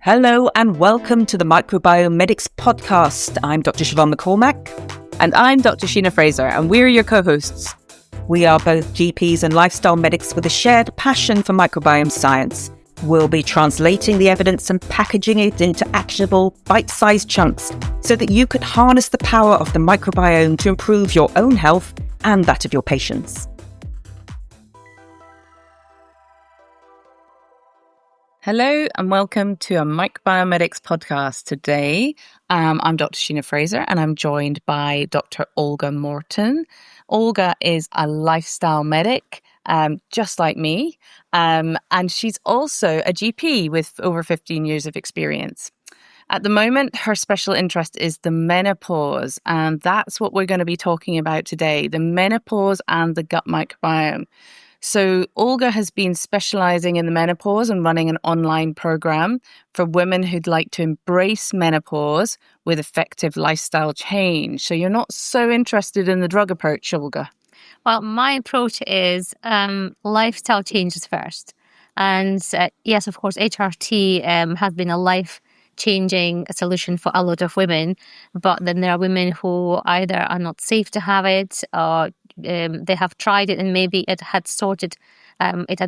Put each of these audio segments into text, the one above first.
Hello and welcome to the Microbiome Medics podcast. I'm Dr. Siobhan McCormack. And I'm Dr. Sheena Fraser, and we're your co-hosts. We are both GPs and lifestyle medics with a shared passion for microbiome science. We'll be translating the evidence and packaging it into actionable, bite-sized chunks so that you can harness the power of the microbiome to improve your own health and that of your patients. Hello and welcome to a Microbiome Medics podcast. Today, I'm Dr. Sheena Fraser and I'm joined by Dr. Olga Morton. Olga is a lifestyle medic, just like me, and she's also a GP with over 15 years of experience. At the moment, her special interest is the menopause, and that's what we're going to be talking about today, the menopause and the gut microbiome. So Olga has been specializing in the menopause and running an online program for women who'd like to embrace menopause with effective lifestyle change. So you're not so interested in the drug approach, Olga? Well, my approach is lifestyle changes first. And yes, of course, HRT has been a life-changing solution for a lot of women. But then there are women who either are not safe to have it or they have tried it and maybe it had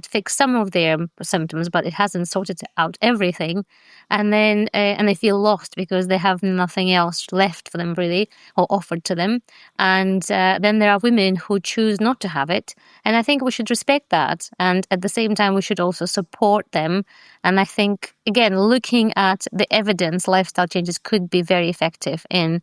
fixed some of their symptoms, but it hasn't sorted out everything. And then and they feel lost because they have nothing else left for them really or offered to them. And then there are women who choose not to have it. And I think we should respect that. And at the same time, we should also support them. And I think, again, looking at the evidence, lifestyle changes could be very effective in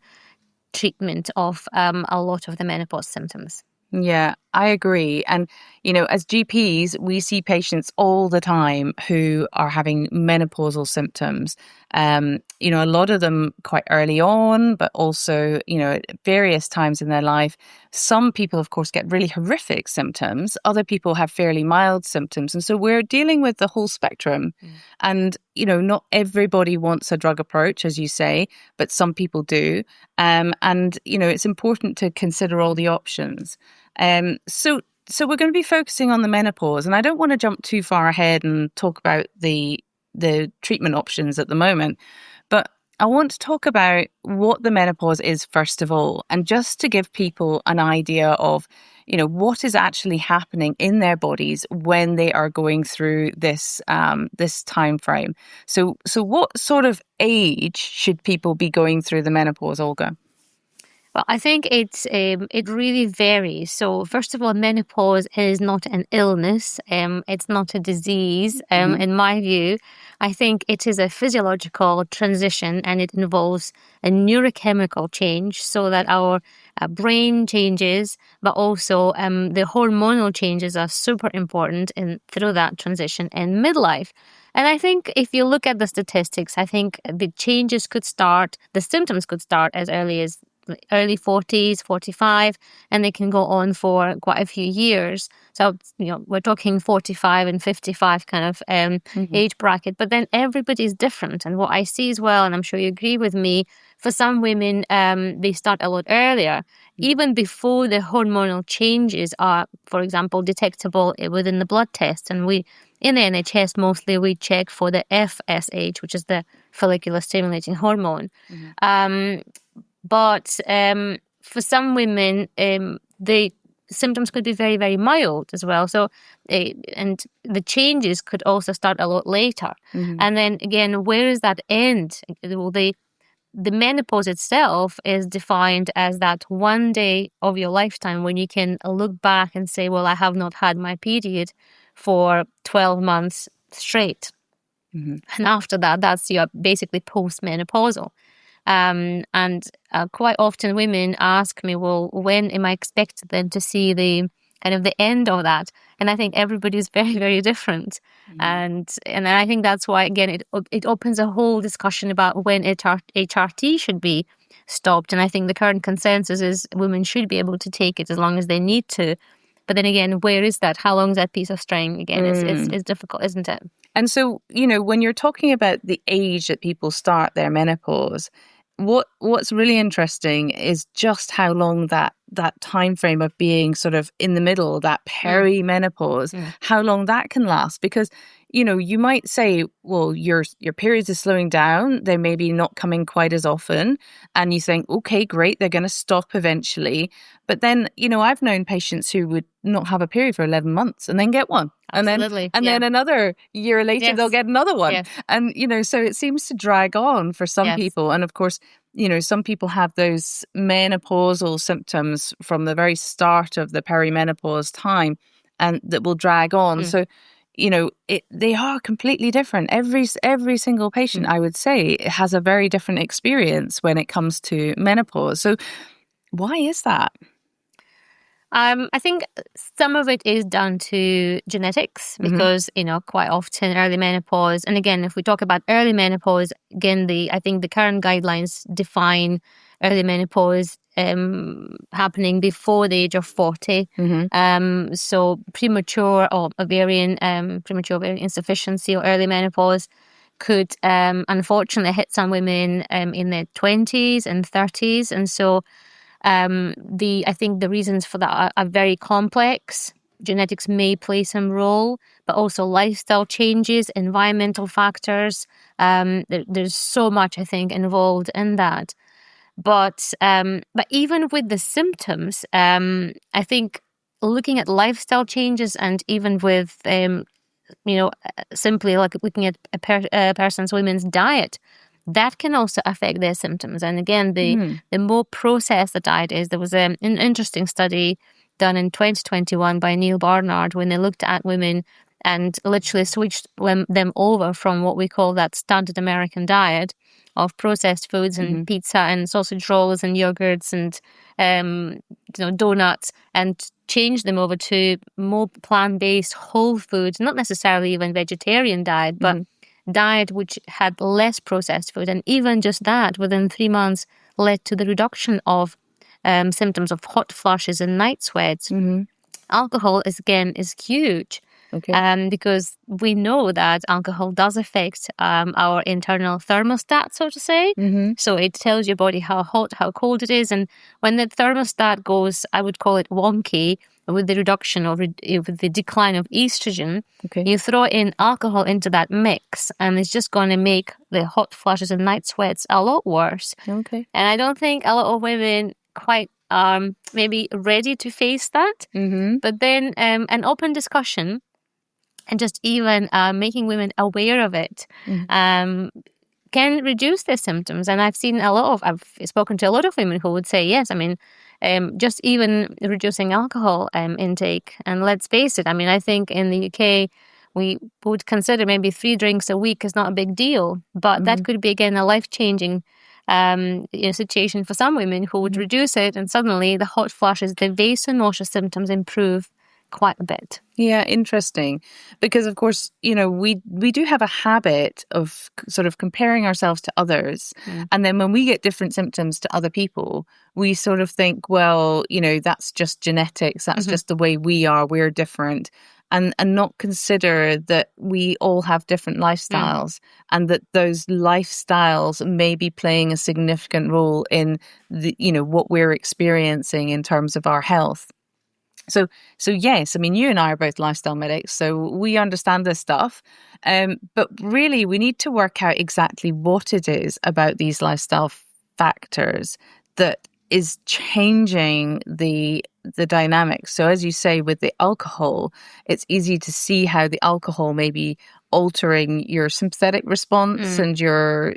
treatment of a lot of the menopause symptoms. Yeah, I agree. And, as GPs, we see patients all the time who are having menopausal symptoms. A lot of them quite early on, but also, at various times in their life. Some people, of course, get really horrific symptoms. Other people have fairly mild symptoms. And so we're dealing with the whole spectrum. And, not everybody wants a drug approach, as you say, but some people do. It's important to consider all the options. So we're going to be focusing on the menopause, and I don't want to jump too far ahead and talk about the treatment options at the moment, but I want to talk about what the menopause is first of all, and just to give people an idea of, what is actually happening in their bodies when they are going through this time frame. So what sort of age should people be going through the menopause, Olga? Well, I think it really varies. So first of all, menopause is not an illness. It's not a disease. In my view, I think it is a physiological transition and it involves a neurochemical change so that our brain changes, but also the hormonal changes are super important through that transition in midlife. And I think if you look at the statistics, I think the symptoms could start as early as early 40s, 45, and they can go on for quite a few years. So, we're talking 45 and 55 kind of age bracket. But then everybody is different. And what I see as well, and I'm sure you agree with me, for some women, they start a lot earlier, even before the hormonal changes are, for example, detectable within the blood test. And in the NHS, mostly we check for the FSH, which is the follicular stimulating hormone. But for some women, the symptoms could be very, very mild as well. So, and the changes could also start a lot later. And then again, where is that end? Well, the menopause itself is defined as that one day of your lifetime when you can look back and say, well, I have not had my period for 12 months straight. And after that, that's your basically postmenopausal. And quite often women ask me, well, when am I expected then to see the kind of the end of that? And I think everybody is very, very different. And I think that's why, again, it opens a whole discussion about when HRT should be stopped. And I think the current consensus is women should be able to take it as long as they need to. But then again, where is that? How long is that piece of string? Again, it's difficult, isn't it? And so, when you're talking about the age that people start their menopause, what's really interesting is just how long that time frame of being sort of in the middle, that perimenopause, how long that can last. Because, you might say, well, your periods are slowing down, they're maybe not coming quite as often, and you think, okay, great, they're going to stop eventually. But then, I've known patients who would not have a period for 11 months and then get one. Absolutely. And then another year later, they'll get another one. Yes. And, so it seems to drag on for some people. And of course, some people have those menopausal symptoms from the very start of the perimenopause time, and that will drag on. So, they are completely different. Every single patient, I would say, has a very different experience when it comes to menopause. So why is that? I think some of it is down to genetics because, quite often early menopause, and again, if we talk about early menopause, again, I think the current guidelines define early menopause happening before the age of 40. So premature ovarian insufficiency or early menopause could unfortunately hit some women in their 20s and 30s. And so I think the reasons for that are very complex. Genetics may play some role, but also lifestyle changes, environmental factors. There's so much, I think, involved in that. But even with the symptoms, I think looking at lifestyle changes and even with, simply like looking at a women's diet, that can also affect their symptoms. And again, the more processed the diet is, there was an interesting study done in 2021 by Neil Barnard when they looked at women and literally switched them over from what we call that standard American diet of processed foods and pizza and sausage rolls and yogurts and donuts, and change them over to more plant-based whole foods, not necessarily even vegetarian diet, but diet which had less processed food. And even just that, within 3 months, led to the reduction of symptoms of hot flushes and night sweats. Alcohol is huge. Okay. Because we know that alcohol does affect our internal thermostat, so to say. So it tells your body how hot, how cold it is. And when the thermostat goes, I would call it wonky, with the reduction or with the decline of estrogen, you throw in alcohol into that mix, and it's just going to make the hot flushes and night sweats a lot worse. Okay. And I don't think a lot of women quite maybe ready to face that. But then an open discussion and just even making women aware of it can reduce their symptoms. And I've spoken to a lot of women who would say, yes, I mean, just even reducing alcohol intake. And let's face it, I mean, I think in the UK, we would consider maybe 3 drinks a week is not a big deal. But that could be, again, a life-changing situation for some women who would reduce it, and suddenly the hot flushes, the vasomotor symptoms improve quite a bit. Yeah, interesting. Because of course, we do have a habit of sort of comparing ourselves to others. And then when we get different symptoms to other people, we sort of think, well, that's just genetics. That's just the way we are. We're different. And not consider that we all have different lifestyles and that those lifestyles may be playing a significant role in what we're experiencing in terms of our health. So yes, I mean, you and I are both lifestyle medics, so we understand this stuff. But really, we need to work out exactly what it is about these lifestyle factors that is changing the dynamics. So as you say, with the alcohol, it's easy to see how the alcohol may be altering your sympathetic response and your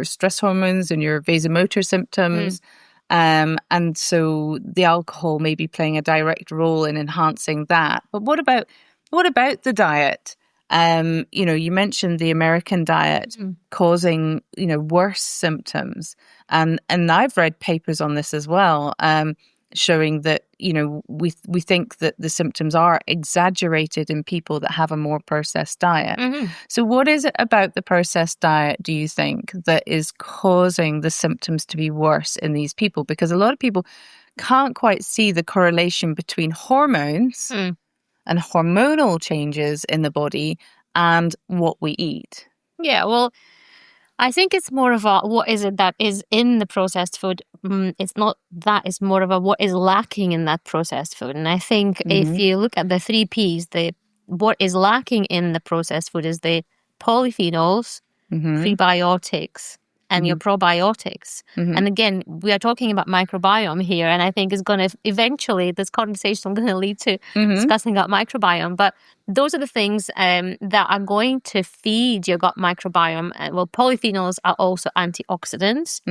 stress hormones and your vasomotor symptoms. And so the alcohol may be playing a direct role in enhancing that. But what about the diet? You mentioned the American diet causing, worse symptoms. And I've read papers on this as well, showing that, we think that the symptoms are exaggerated in people that have a more processed diet. So what is it about the processed diet, do you think, that is causing the symptoms to be worse in these people? Because a lot of people can't quite see the correlation between hormones and hormonal changes in the body and what we eat. Yeah, well, I think it's more of a what is it that is in the processed food. It's not that, it's more of a what is lacking in that processed food. And I think if you look at the 3 Ps, what is lacking in the processed food is the polyphenols, prebiotics, and your probiotics. And again, we are talking about microbiome here, and I think it's going to eventually, this conversation is going to lead to discussing about microbiome. But those are the things that are going to feed your gut microbiome. Well, polyphenols are also antioxidants.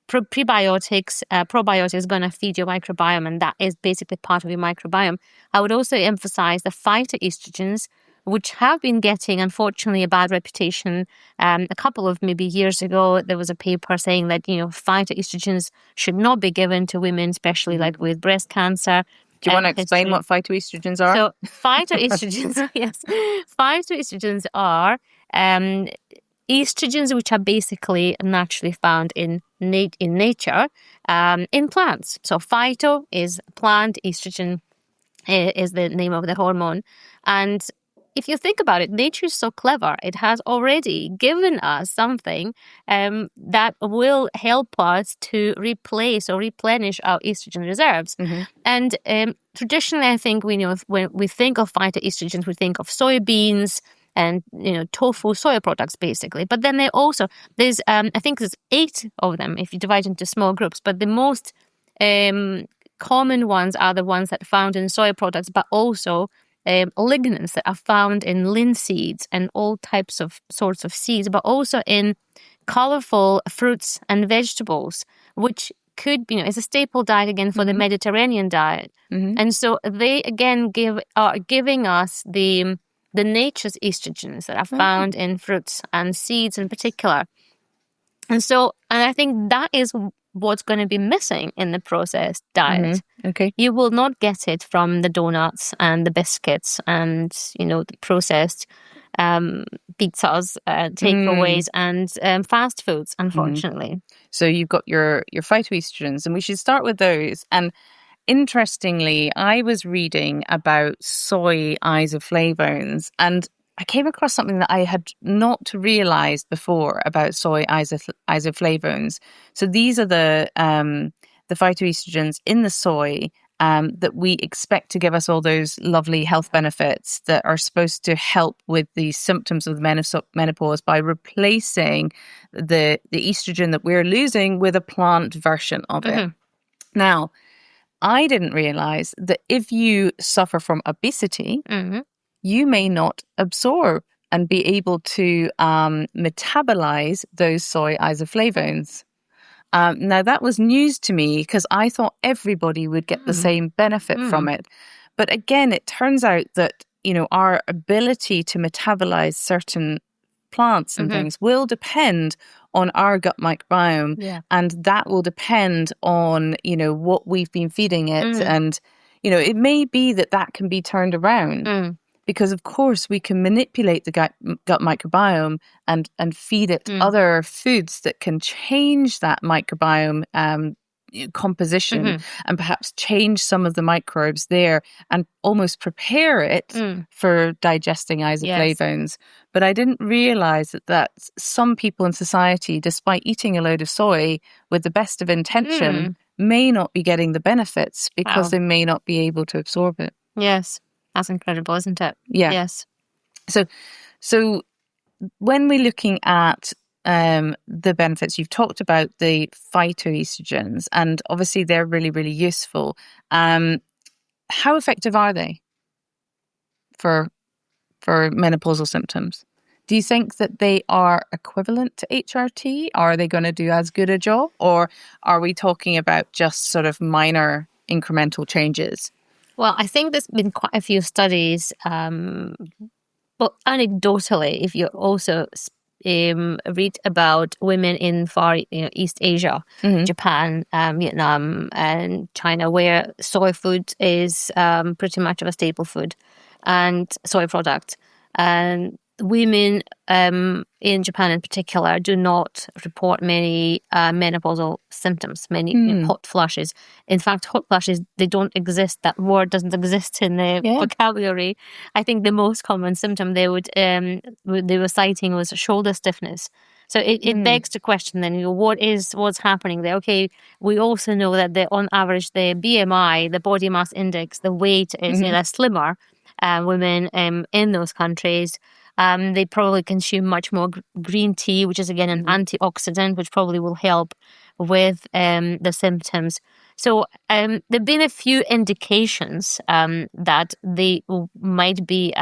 Probiotics is going to feed your microbiome, and that is basically part of your microbiome. I would also emphasize the phytoestrogens, which have been getting, unfortunately, a bad reputation. A couple of maybe years ago, there was a paper saying that, phytoestrogens should not be given to women, especially like with breast cancer. Do you want to explain what phytoestrogens are? So phytoestrogens, yes. Phytoestrogens are estrogens which are basically naturally found in nature, in plants. So phyto is plant, estrogen is the name of the hormone. And if you think about it, nature is so clever. It has already given us something that will help us to replace or replenish our estrogen reserves. And traditionally, I think we know when we think of phytoestrogens, we think of soybeans and tofu, soy products, basically. But then there's I think there's 8 of them if you divide into small groups. But the most common ones are the ones that are found in soy products, but also lignans that are found in linseeds and all sorts of seeds, but also in colorful fruits and vegetables, which could be, is a staple diet again for the Mediterranean diet. And so they again are giving us the nature's estrogens that are found in fruits and seeds in particular. And I think that is what's going to be missing in the processed diet. Okay. You will not get it from the donuts and the biscuits and, the processed pizzas, takeaways and fast foods, unfortunately. So you've got your phytoestrogens, and we should start with those. And interestingly, I was reading about soy isoflavones, and I came across something that I had not realized before about soy isoflavones. So these are the phytoestrogens in the soy that we expect to give us all those lovely health benefits that are supposed to help with the symptoms of menopause by replacing the estrogen that we're losing with a plant version of it. Now, I didn't realize that if you suffer from obesity, you may not absorb and be able to metabolize those soy isoflavones. Now, that was news to me because I thought everybody would get the same benefit from it. But again, it turns out that, our ability to metabolize certain plants and things will depend on our gut microbiome. And that will depend on, what we've been feeding it. And, it may be that can be turned around. Because, of course, we can manipulate the gut microbiome and feed it other foods that can change that microbiome composition and perhaps change some of the microbes there and almost prepare it for digesting isoflavones. But I didn't realize that some people in society, despite eating a load of soy with the best of intention, may not be getting the benefits because they may not be able to absorb it. Yes. That's incredible, isn't it? Yeah. Yes. So when we're looking at the benefits, you've talked about the phytoestrogens, and obviously they're really, really useful. How effective are they for menopausal symptoms? Do you think that they are equivalent to HRT? Are they going to do as good a job? Or are we talking about just sort of minor incremental changes? Well, I think there's been quite a few studies, but anecdotally, if you also read about women in Far East Asia, Japan, Vietnam, and China, where soy food is pretty much of a staple food, and soy product, and women in Japan in particular do not report many menopausal symptoms, many hot flushes. In fact, hot flushes, they don't exist. That word doesn't exist in the vocabulary. I think the most common symptom they were citing was shoulder stiffness. So it begs the question then, what's happening there? Okay, we also know that on average, the BMI, the body mass index, the weight is slimmer women in those countries. They probably consume much more green tea, which is again an antioxidant, which probably will help with the symptoms. So there've been a few indications that they might be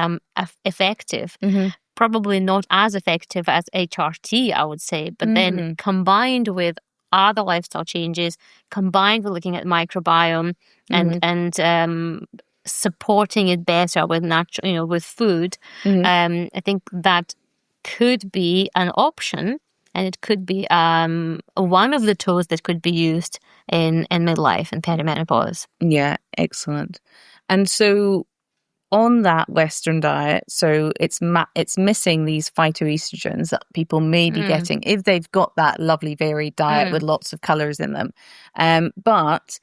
effective. Probably not as effective as HRT, I would say, but then combined with other lifestyle changes, combined with looking at microbiome and supporting it better with natural, with food, I think that could be an option, and it could be one of the tools that could be used in midlife and perimenopause. Yeah, excellent. And so on that Western diet, so it's missing these phytoestrogens that people may be getting if they've got that lovely varied diet with lots of colours in them. But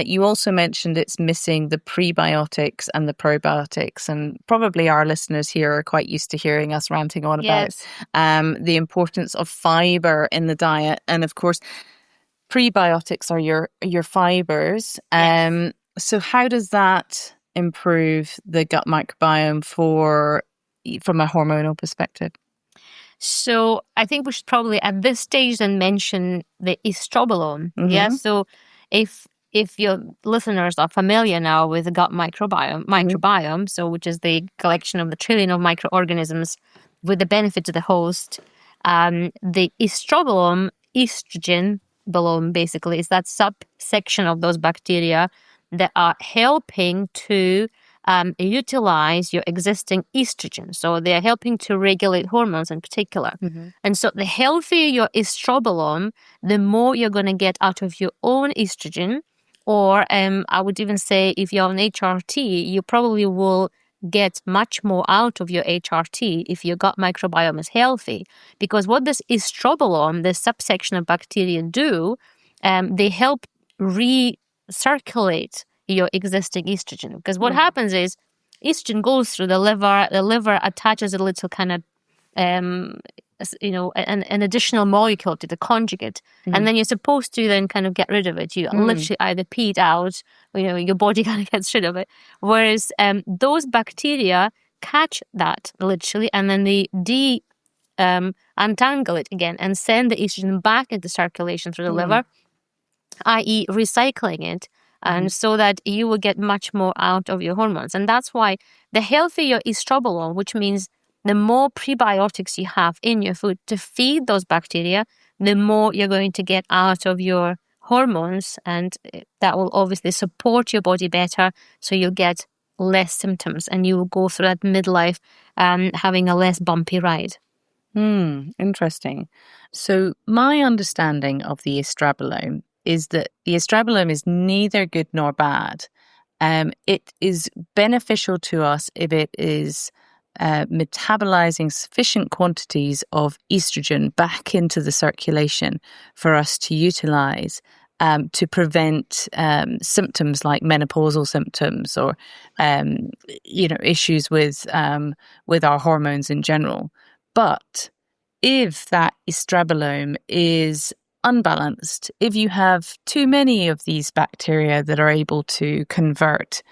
you also mentioned it's missing the prebiotics and the probiotics, and probably our listeners here are quite used to hearing us ranting on about the importance of fibre in the diet. And of course, prebiotics are your fibres. So how does that improve the gut microbiome from a hormonal perspective? So I think we should probably at this stage then mention the estrobolome. Yeah. So if your listeners are familiar now with the gut microbiome, so which is the collection of the trillion of microorganisms with the benefit to the host, the estrobolome, estrogen bolome basically is that subsection of those bacteria that are helping to utilize your existing estrogen. So they are helping to regulate hormones in particular. And so the healthier your estrobolome, the more you're going to get out of your own estrogen. Or I would even say if you're on HRT, you probably will get much more out of your HRT if your gut microbiome is healthy. Because what this estrobolome, this subsection of bacteria do, they help recirculate your existing estrogen. Because what happens is estrogen goes through the liver attaches a little kind of an additional molecule to the conjugate, and then you're supposed to then kind of get rid of it. You literally either pee it out, or, your body kind of gets rid of it. Whereas those bacteria catch that literally, and then they untangle it again and send the estrogen back into circulation through the liver, i.e. recycling it. And so that you will get much more out of your hormones. And that's why the healthier your estrobolome, which means the more prebiotics you have in your food to feed those bacteria, the more you're going to get out of your hormones. And that will obviously support your body better. So you'll get less symptoms and you will go through that midlife having a less bumpy ride. Interesting. So my understanding of the estrobolome is that the estrobolome is neither good nor bad. It is beneficial to us if it is metabolizing sufficient quantities of estrogen back into the circulation for us to utilize to prevent symptoms like menopausal symptoms or issues with our hormones in general. But if that estrobolome is unbalanced, if you have too many of these bacteria that are able to convert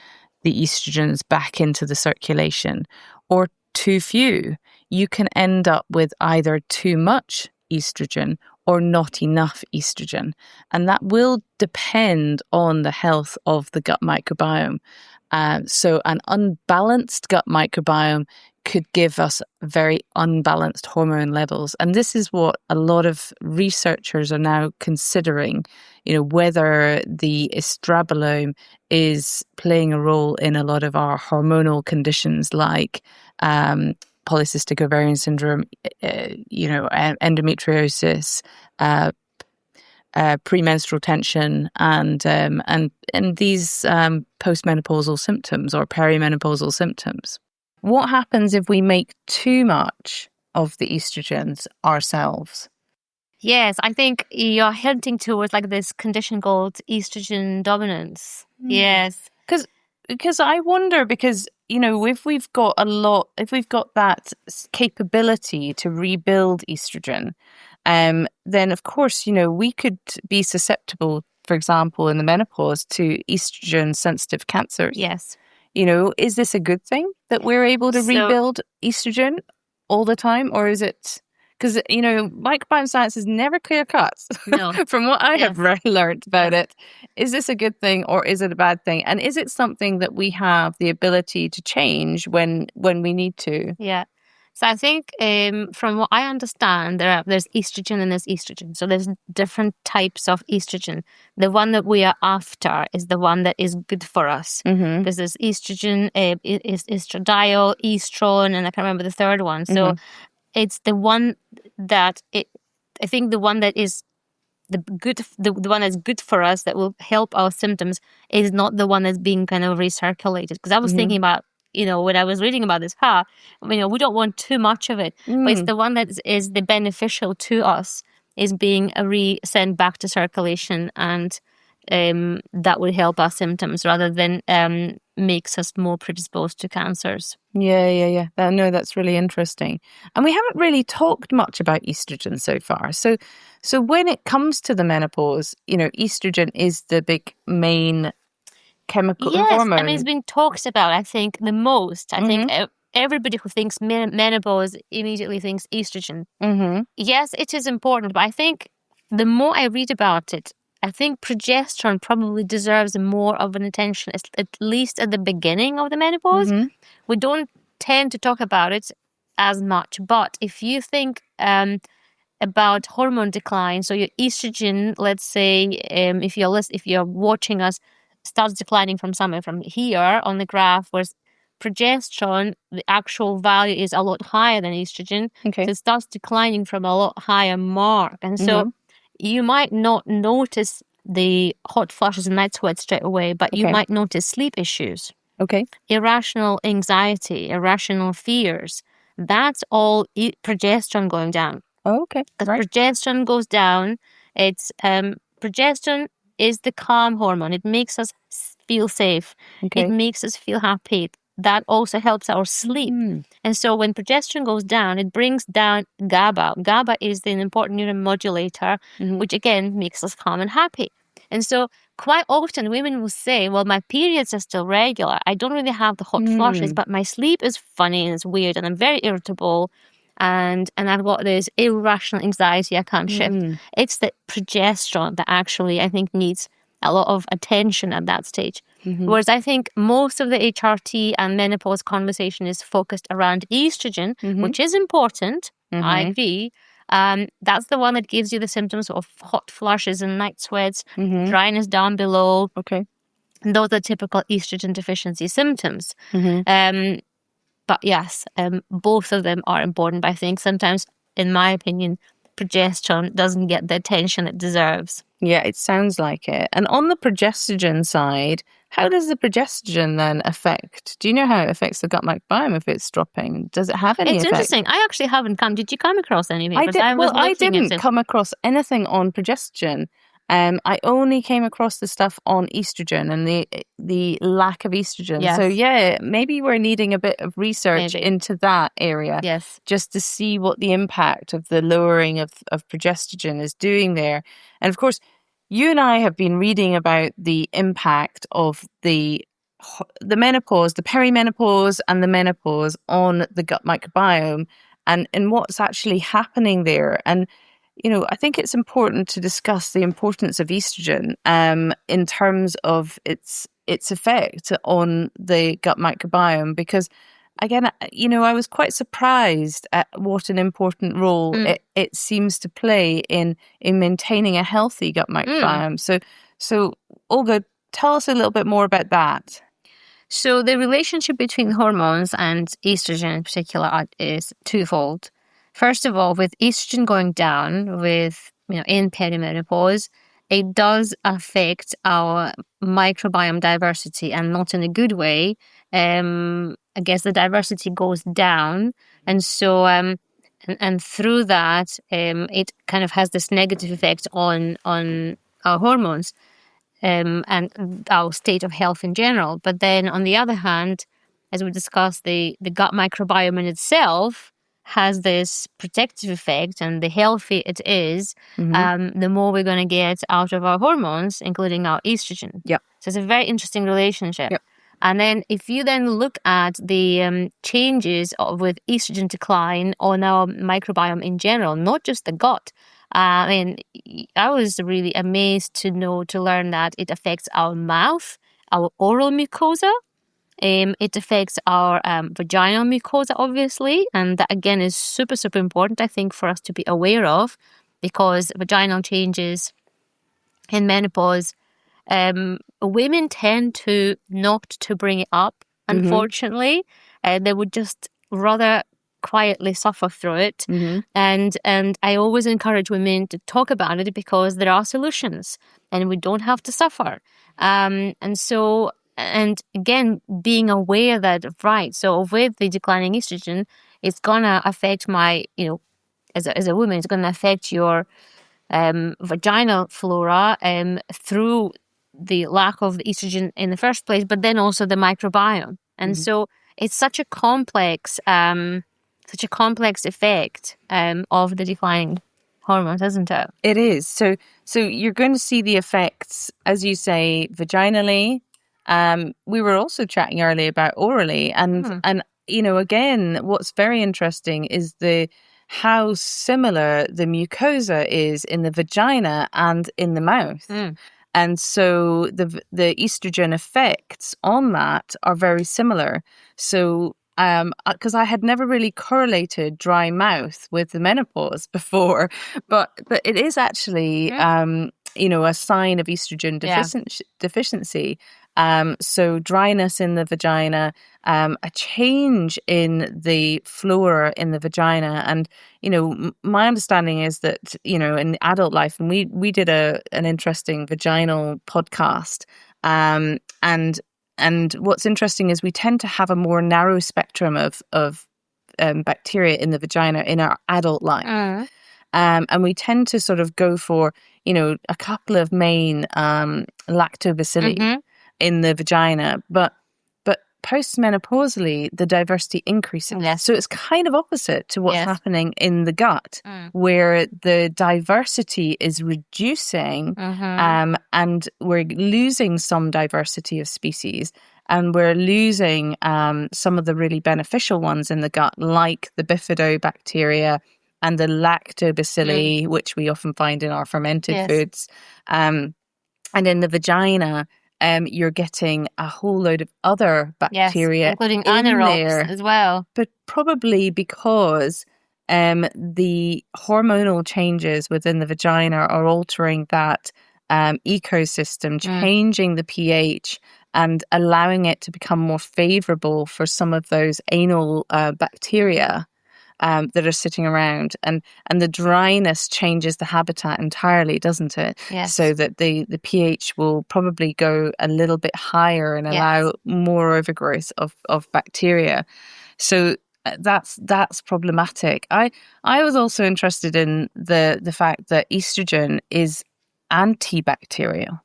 the estrogens back into the circulation, or too few, you can end up with either too much estrogen or not enough estrogen. And that will depend on the health of the gut microbiome. So an unbalanced gut microbiome could give us very unbalanced hormone levels. And this is what a lot of researchers are now considering, whether the estrobolome is playing a role in a lot of our hormonal conditions like polycystic ovarian syndrome, endometriosis, premenstrual tension, and these postmenopausal symptoms or perimenopausal symptoms. What happens if we make too much of the estrogens ourselves? Yes, I think you're hinting towards like this condition called estrogen dominance. Yes. Because I wonder, if we've got that capability to rebuild estrogen, then of course, we could be susceptible, for example, in the menopause to estrogen sensitive cancers. Yes. Is this a good thing that we're able to rebuild estrogen all the time, or is it? Because, microbiome science is never clear cut. No. From what I have learned about it. Is this a good thing or is it a bad thing? And is it something that we have the ability to change when we need to? Yeah. So I think from what I understand, there's estrogen and there's estrogen. So there's different types of estrogen. The one that we are after is the one that is good for us. Mm-hmm. There's this estrogen, is estradiol, estrone, and I can't remember the third one. So it's the one that I think the one that is the one that's good for us, that will help our symptoms, is not the one that's being kind of recirculated. Because I was thinking about, when I was reading about this, we don't want too much of it, but it's the one that is the beneficial to us is being sent back to circulation, and that would help our symptoms rather than makes us more predisposed to cancers. Yeah. No, that's really interesting. And we haven't really talked much about estrogen so far. So when it comes to the menopause, estrogen is the big main chemical hormone. I mean, it's been talked about, I think, the most. I think everybody who thinks menopause immediately thinks estrogen. Yes, it is important, but I think the more I read about it, I think progesterone probably deserves more of an attention, at least at the beginning of the menopause. We don't tend to talk about it as much, but if you think about hormone decline, so your estrogen, let's say, if you're watching us, starts declining from somewhere from here on the graph, whereas progesterone, the actual value is a lot higher than estrogen. Okay. So it starts declining from a lot higher mark. And so you might not notice the hot flushes and night sweats straight away, but you might notice sleep issues. Okay. Irrational anxiety, irrational fears. That's all progesterone going down. Oh, okay. Right. Progesterone goes down. It's progesterone is the calm hormone. It makes us feel safe. Okay. It makes us feel happy. That also helps our sleep. And so when progesterone goes down, it brings down GABA. GABA is an important neuromodulator, which again makes us calm and happy. And so quite often women will say, well, my periods are still regular. I don't really have the hot flushes, but my sleep is funny and it's weird and I'm very irritable. And I've got this irrational anxiety I can't shift. It's the progesterone that actually I think needs a lot of attention at that stage. Whereas I think most of the HRT and menopause conversation is focused around estrogen, which is important. I agree. That's the one that gives you the symptoms of hot flushes and night sweats, dryness down below. Okay. And those are typical estrogen deficiency symptoms. But yes, both of them are important. But I think sometimes, in my opinion, progesterone doesn't get the attention it deserves. Yeah, it sounds like it. And on the progestogen side, how does the progestogen then affect? Do you know how it affects the gut microbiome if it's dropping? Does it have any effect? It's interesting. I actually haven't Did you come across anything? I didn't come across anything on progestogen. I only came across the stuff on estrogen and the lack of estrogen. Yes. So yeah, maybe we're needing a bit of research into that area. Yes. Just to see what the impact of the lowering of progestogen is doing there. And of course, you and I have been reading about the impact of the menopause, the perimenopause and the menopause on the gut microbiome and what's actually happening there. And I think it's important to discuss the importance of estrogen in terms of its effect on the gut microbiome, because again, I was quite surprised at what an important role it seems to play in maintaining a healthy gut microbiome. So Olga, tell us a little bit more about that. So the relationship between hormones and estrogen in particular is twofold. First of all, with estrogen going down in perimenopause, it does affect our microbiome diversity, and not in a good way. I guess the diversity goes down, and so and through that, it kind of has this negative effect on our hormones and our state of health in general. But then, on the other hand, as we discussed, the gut microbiome in itself has this protective effect, and the healthier it is, the more we're going to get out of our hormones, including our estrogen. Yep. So it's a very interesting relationship. Yep. And then if you then look at the changes with estrogen decline on our microbiome in general, not just the gut, I mean, I was really amazed to learn that it affects our mouth, our oral mucosa. It affects our vaginal mucosa, obviously, and that again is super, super important, I think, for us to be aware of, because vaginal changes in menopause, women tend to not to bring it up, unfortunately. They would just rather quietly suffer through it. And I always encourage women to talk about it, because there are solutions and we don't have to suffer. And again, being aware that, right, so with the declining estrogen, it's going to affect my, as a woman, it's going to affect your vaginal flora through the lack of the estrogen in the first place, but then also the microbiome. And so it's such a complex effect of the declining hormones, isn't it? It is. So you're going to see the effects, as you say, vaginally. We were also chatting earlier about orally, and again, what's very interesting is how similar the mucosa is in the vagina and in the mouth. And so the estrogen effects on that are very similar. So because I had never really correlated dry mouth with the menopause before, but it is actually a sign of estrogen deficiency. So dryness in the vagina, a change in the flora in the vagina. And, my understanding is that, in adult life, and we did an interesting vaginal podcast. And what's interesting is we tend to have a more narrow spectrum of bacteria in the vagina in our adult life. And we tend to sort of go for, a couple of main lactobacilli in the vagina, but postmenopausally the diversity increases. Yes. So it's kind of opposite to what's happening in the gut, where the diversity is reducing, and we're losing some diversity of species, and we're losing some of the really beneficial ones in the gut, like the bifidobacteria and the lactobacilli, which we often find in our fermented foods. And in the vagina, you're getting a whole load of other bacteria, including anaerobes as well. But probably because the hormonal changes within the vagina are altering that ecosystem, changing the pH and allowing it to become more favorable for some of those anal bacteria that are sitting around, and the dryness changes the habitat entirely, doesn't it? Yes. So that the pH will probably go a little bit higher and allow more overgrowth of bacteria. So that's problematic. I was also interested in the fact that estrogen is antibacterial.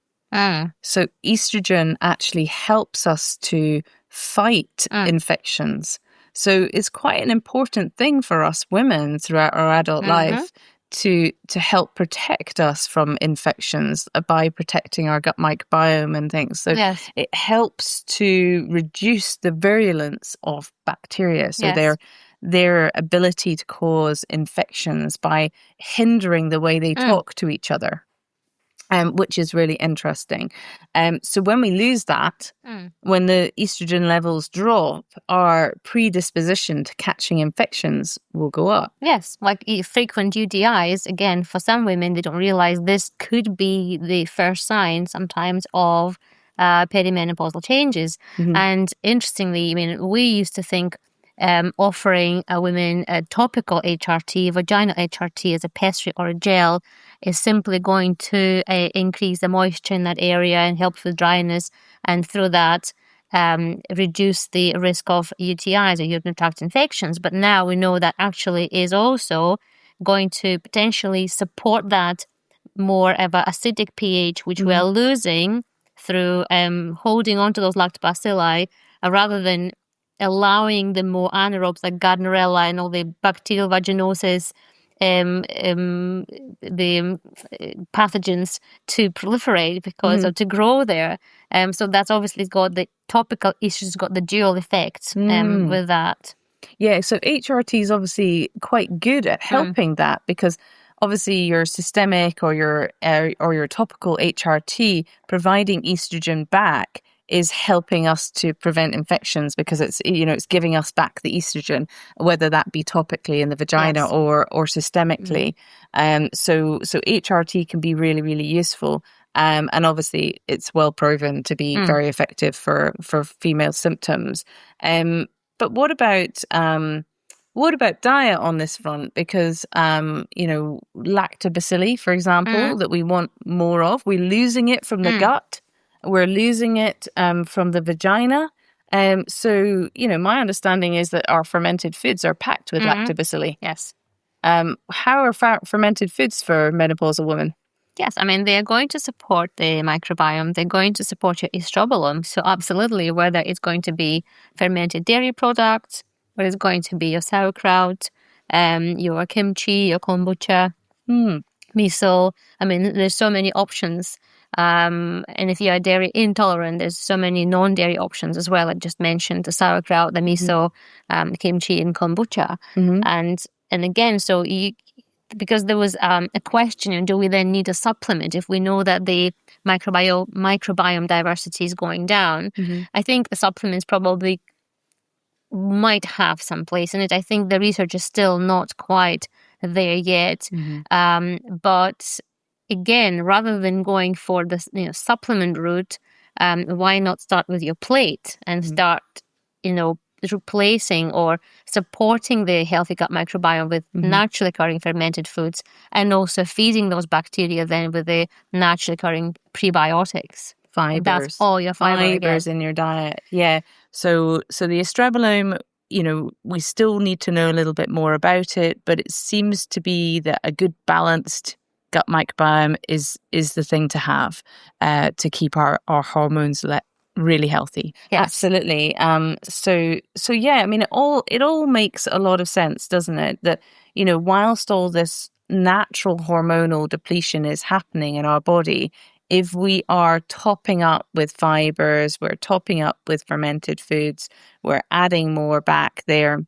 So estrogen actually helps us to fight infections. So it's quite an important thing for us women throughout our adult life to help protect us from infections by protecting our gut microbiome and things. So it helps to reduce the virulence of bacteria. So their ability to cause infections by hindering the way they talk to each other. Which is really interesting. So when we lose that, when the estrogen levels drop, our predisposition to catching infections will go up. Yes, like frequent UTIs, again, for some women, they don't realize this could be the first sign sometimes of perimenopausal changes. And interestingly, I mean, we used to think offering a women a topical HRT, vaginal HRT as a pessary or a gel is simply going to increase the moisture in that area and help with dryness, and through that reduce the risk of UTIs or urinary tract infections. But now we know that actually is also going to potentially support that more of an acidic pH, which we are losing through holding on to those lactobacilli rather than allowing the more anaerobes like Gardnerella and all the bacterial vaginosis, the pathogens to proliferate because or to grow there. So that's obviously got the topical issues, got the dual effect with that. Yeah, so HRT is obviously quite good at helping that, because obviously your systemic or your topical HRT providing estrogen back is helping us to prevent infections, because it's giving us back the estrogen, whether that be topically in the vagina or systemically. So HRT can be really, really useful. And obviously it's well proven to be very effective for female symptoms. But what about diet on this front? Because lactobacilli, for example, that we want more of, we're losing it from the gut, we're losing it from the vagina. So my understanding is that our fermented foods are packed with lactobacilli. Yes. How are fermented foods for menopausal women? Yes, I mean, they're going to support the microbiome. They're going to support your estrobolome. So absolutely, whether it's going to be fermented dairy products, whether it's going to be your sauerkraut, your kimchi, your kombucha, miso. I mean, there's so many options. And if you are dairy intolerant, there's so many non-dairy options as well. I just mentioned the sauerkraut, the miso, kimchi, and kombucha. And again, so because there was a question, do we then need a supplement if we know that the microbiome diversity is going down? I think the supplements probably might have some place in it. I think the research is still not quite there yet. But again, rather than going for the supplement route, why not start with your plate and start replacing or supporting the healthy gut microbiome with naturally occurring fermented foods, and also feeding those bacteria then with the naturally occurring prebiotics. Fibers. That's all your fibers in your diet. Yeah. So the estrobolome, we still need to know a little bit more about it, but it seems to be that a good balanced gut microbiome is the thing to have to keep our hormones really healthy. Yes. Absolutely. So yeah, I mean, it all makes a lot of sense, doesn't it? That, whilst all this natural hormonal depletion is happening in our body, if we are topping up with fibers, we're topping up with fermented foods, we're adding more back there,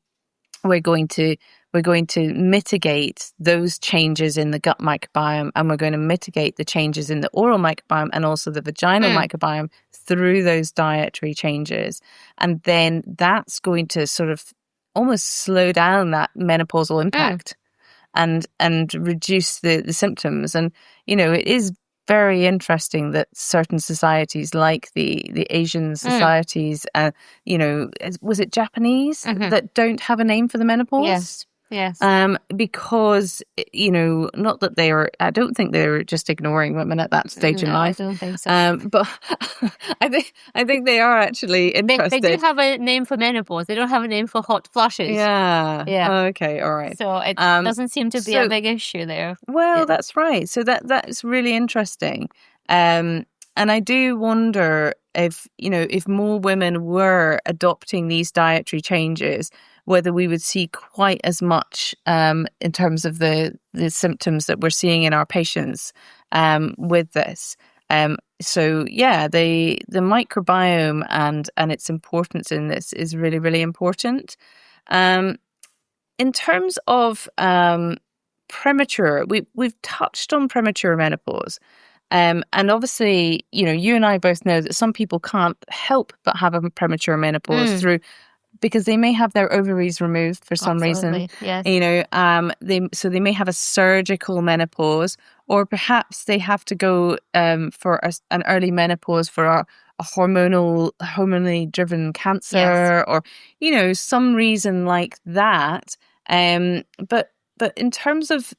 we're going to mitigate those changes in the gut microbiome, and we're going to mitigate the changes in the oral microbiome and also the vaginal microbiome through those dietary changes. And then that's going to sort of almost slow down that menopausal impact and reduce the symptoms. And, it is very interesting that certain societies, like the Asian societies, was it Japanese that don't have a name for the menopause? Yes. Because, not that I don't think they're just ignoring women at that stage in life. I don't think so. But I think they are actually interested. They do have a name for menopause. They don't have a name for hot flushes. Yeah. Yeah. Okay. All right. So it doesn't seem to be a big issue there. Well, that's right. So that's really interesting. And I do wonder if more women were adopting these dietary changes, whether we would see quite as much in terms of the symptoms that we're seeing in our patients with this. So yeah, the microbiome and its importance in this is really, really important. In terms of premature, we've touched on premature menopause. And obviously, you and I both know that some people can't help but have a premature menopause because they may have their ovaries removed for some reason. Yes. They may have a surgical menopause, or perhaps they have to go for an early menopause for a hormonally driven cancer, or some reason like that. But in terms of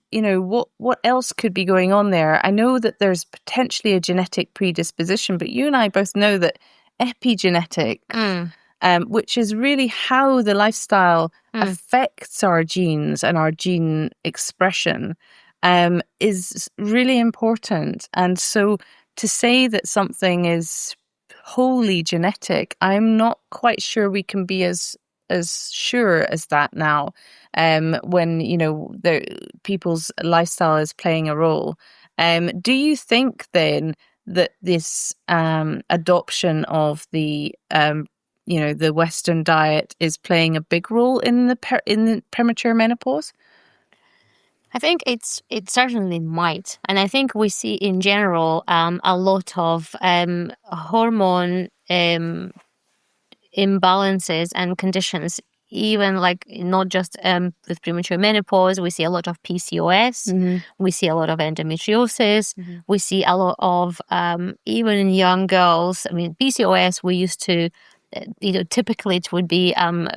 what else could be going on there, I know that there's potentially a genetic predisposition, but you and I both know that epigenetic. Which is really how the lifestyle affects our genes and our gene expression, is really important. And so to say that something is wholly genetic, I'm not quite sure we can be as as sure as that now, when, people's lifestyle is playing a role. Do you think then that this adoption of the the Western diet is playing a big role in the premature menopause? I think it certainly might, and I think we see in general a lot of hormone imbalances and conditions. Even like not just with premature menopause, we see a lot of PCOS, we see a lot of endometriosis, we see a lot of even in young girls. I mean, PCOS we used to. Typically it would be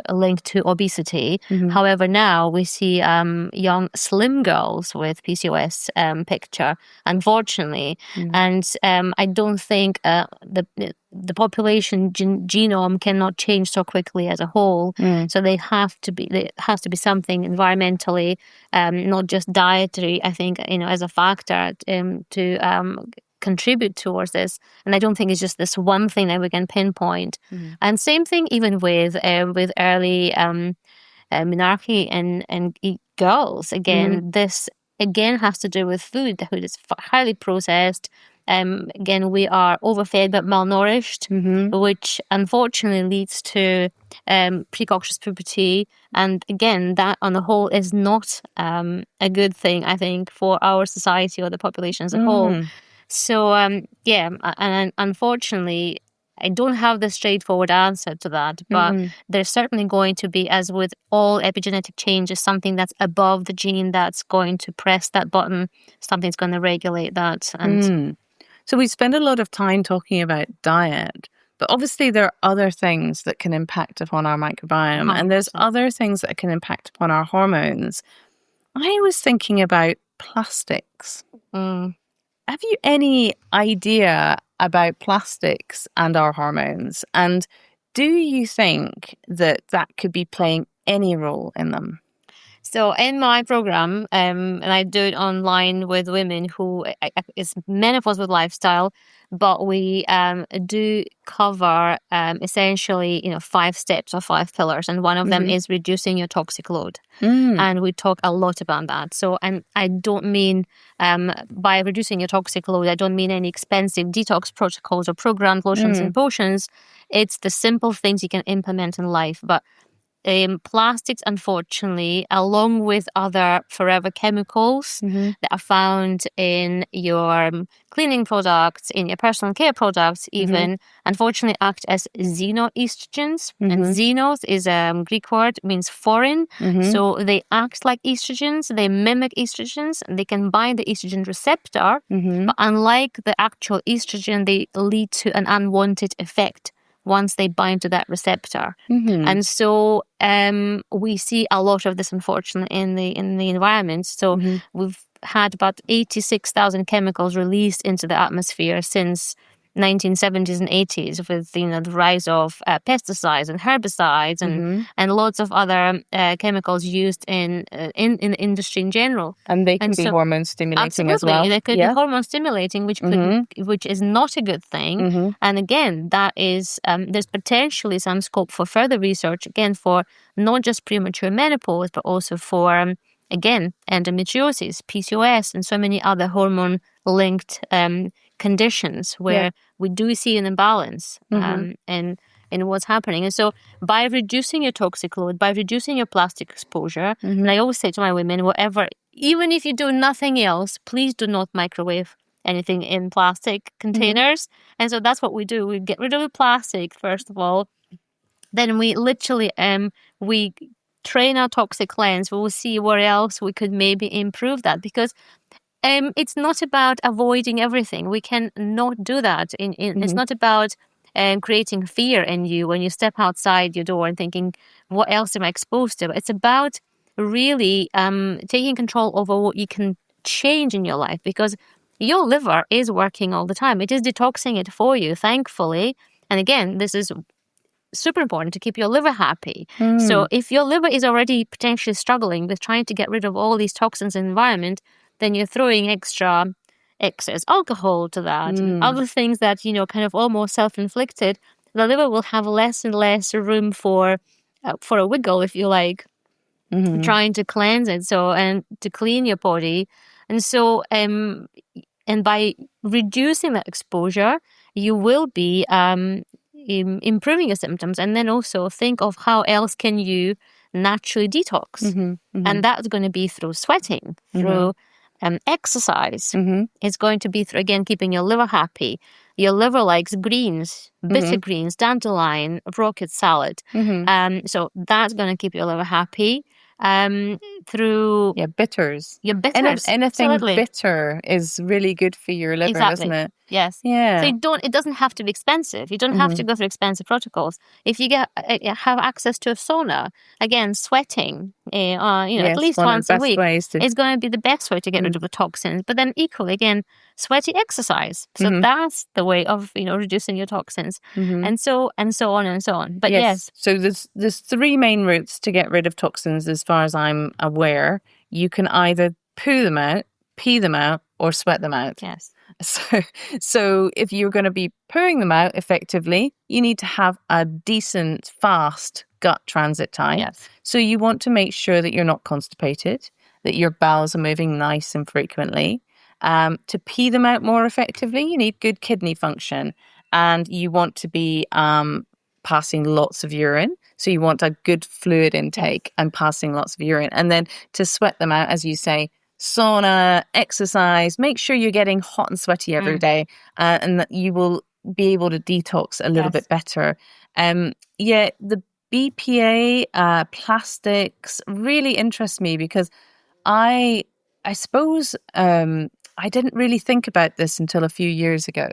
linked to obesity. However, now we see young slim girls with PCOS picture, unfortunately. And I don't think the population genome cannot change so quickly as a whole. So there has to be something environmentally, not just dietary, I think, as a factor to contribute towards this. And I don't think it's just this one thing that we can pinpoint. And same thing even with early menarche and girls. Again, this again has to do with food. The food is highly processed. Again, we are overfed but malnourished, which unfortunately leads to precocious puberty. And again, that on the whole is not a good thing, I think, for our society or the population as a whole. So, and unfortunately, I don't have the straightforward answer to that, but there's certainly going to be, as with all epigenetic changes, something that's above the gene that's going to press that button, something's going to regulate that. And so we spend a lot of time talking about diet, but obviously there are other things that can impact upon our microbiome, and there's other things that can impact upon our hormones. I was thinking about plastics. Have you any idea about plastics and our hormones? And do you think that could be playing any role in them? So in my program, and I do it online with women who it's menopause with lifestyle, but we do cover essentially 5 steps or 5 pillars, and one of them is reducing your toxic load, and we talk a lot about that. So, and I don't mean by reducing your toxic load, I don't mean any expensive detox protocols or programmed lotions and potions. It's the simple things you can implement in life, but plastics, unfortunately, along with other forever chemicals that are found in your cleaning products, in your personal care products even, unfortunately act as xenoestrogens. And xenos is a Greek word, means foreign. So they act like estrogens, they mimic estrogens, and they can bind the estrogen receptor, but unlike the actual estrogen, they lead to an unwanted effect once they bind to that receptor. And so we see a lot of this, unfortunately, in the environment. So we've had about 86,000 chemicals released into the atmosphere since 1970s and 80s, with the rise of pesticides and herbicides and lots of other chemicals used in the industry in general. And they can be hormone stimulating as well. They could be hormone stimulating, which is not a good thing. And again, that is there's potentially some scope for further research, again, for not just premature menopause, but also for again, endometriosis, PCOS, and so many other hormone-linked conditions where we do see an imbalance in what's happening. And so by reducing your toxic load, by reducing your plastic exposure, and I always say to my women, even if you do nothing else, please do not microwave anything in plastic containers. And so that's what we do. We get rid of the plastic, first of all. Then we literally, we train our toxic lens. We will see where else we could maybe improve that, because it's not about avoiding everything. We can not do that. It's not about creating fear in you when you step outside your door and thinking, what else am I exposed to? It's about really taking control over what you can change in your life, because your liver is working all the time. It is detoxing it for you, thankfully. And again, this is super important to keep your liver happy. So if your liver is already potentially struggling with trying to get rid of all these toxins in the environment, then you're throwing excess alcohol to that, and other things that, kind of almost self-inflicted. The liver will have less and less room for for a wiggle, if you like, trying to cleanse it, and to clean your body. And so, and by reducing that exposure, you will be improving your symptoms. And then also think of how else can you naturally detox. And that's going to be through sweating, through exercise. It's going to be through, again, keeping your liver happy. Your liver likes greens, bitter greens, dandelion, rocket salad. So that's going to keep your liver happy. Through bitters. Your bitters. Anything Absolutely. bitter is really good for your liver, Exactly. isn't it? Yes. Yeah. So it doesn't have to be expensive. You don't have to go through expensive protocols. If you have access to a sauna, again, sweating, at least once a week, is going to be the best way to get rid of the toxins. But then equally, again, sweaty exercise. So that's the way of, reducing your toxins, and so on and so on. But yes. So there's three main routes to get rid of toxins, as far as I'm aware. You can either poo them out, pee them out, or sweat them out. Yes. So if you're going to be pooing them out effectively, you need to have a decent, fast gut transit time. Yes. So you want to make sure that you're not constipated, that your bowels are moving nice and frequently. To pee them out more effectively, you need good kidney function, and you want to be passing lots of urine. So you want a good fluid intake and passing lots of urine. And then to sweat them out, as you say, sauna, exercise, make sure you're getting hot and sweaty every day, and that you will be able to detox a little bit better. The BPA plastics really interest me, because I suppose I didn't really think about this until a few years ago.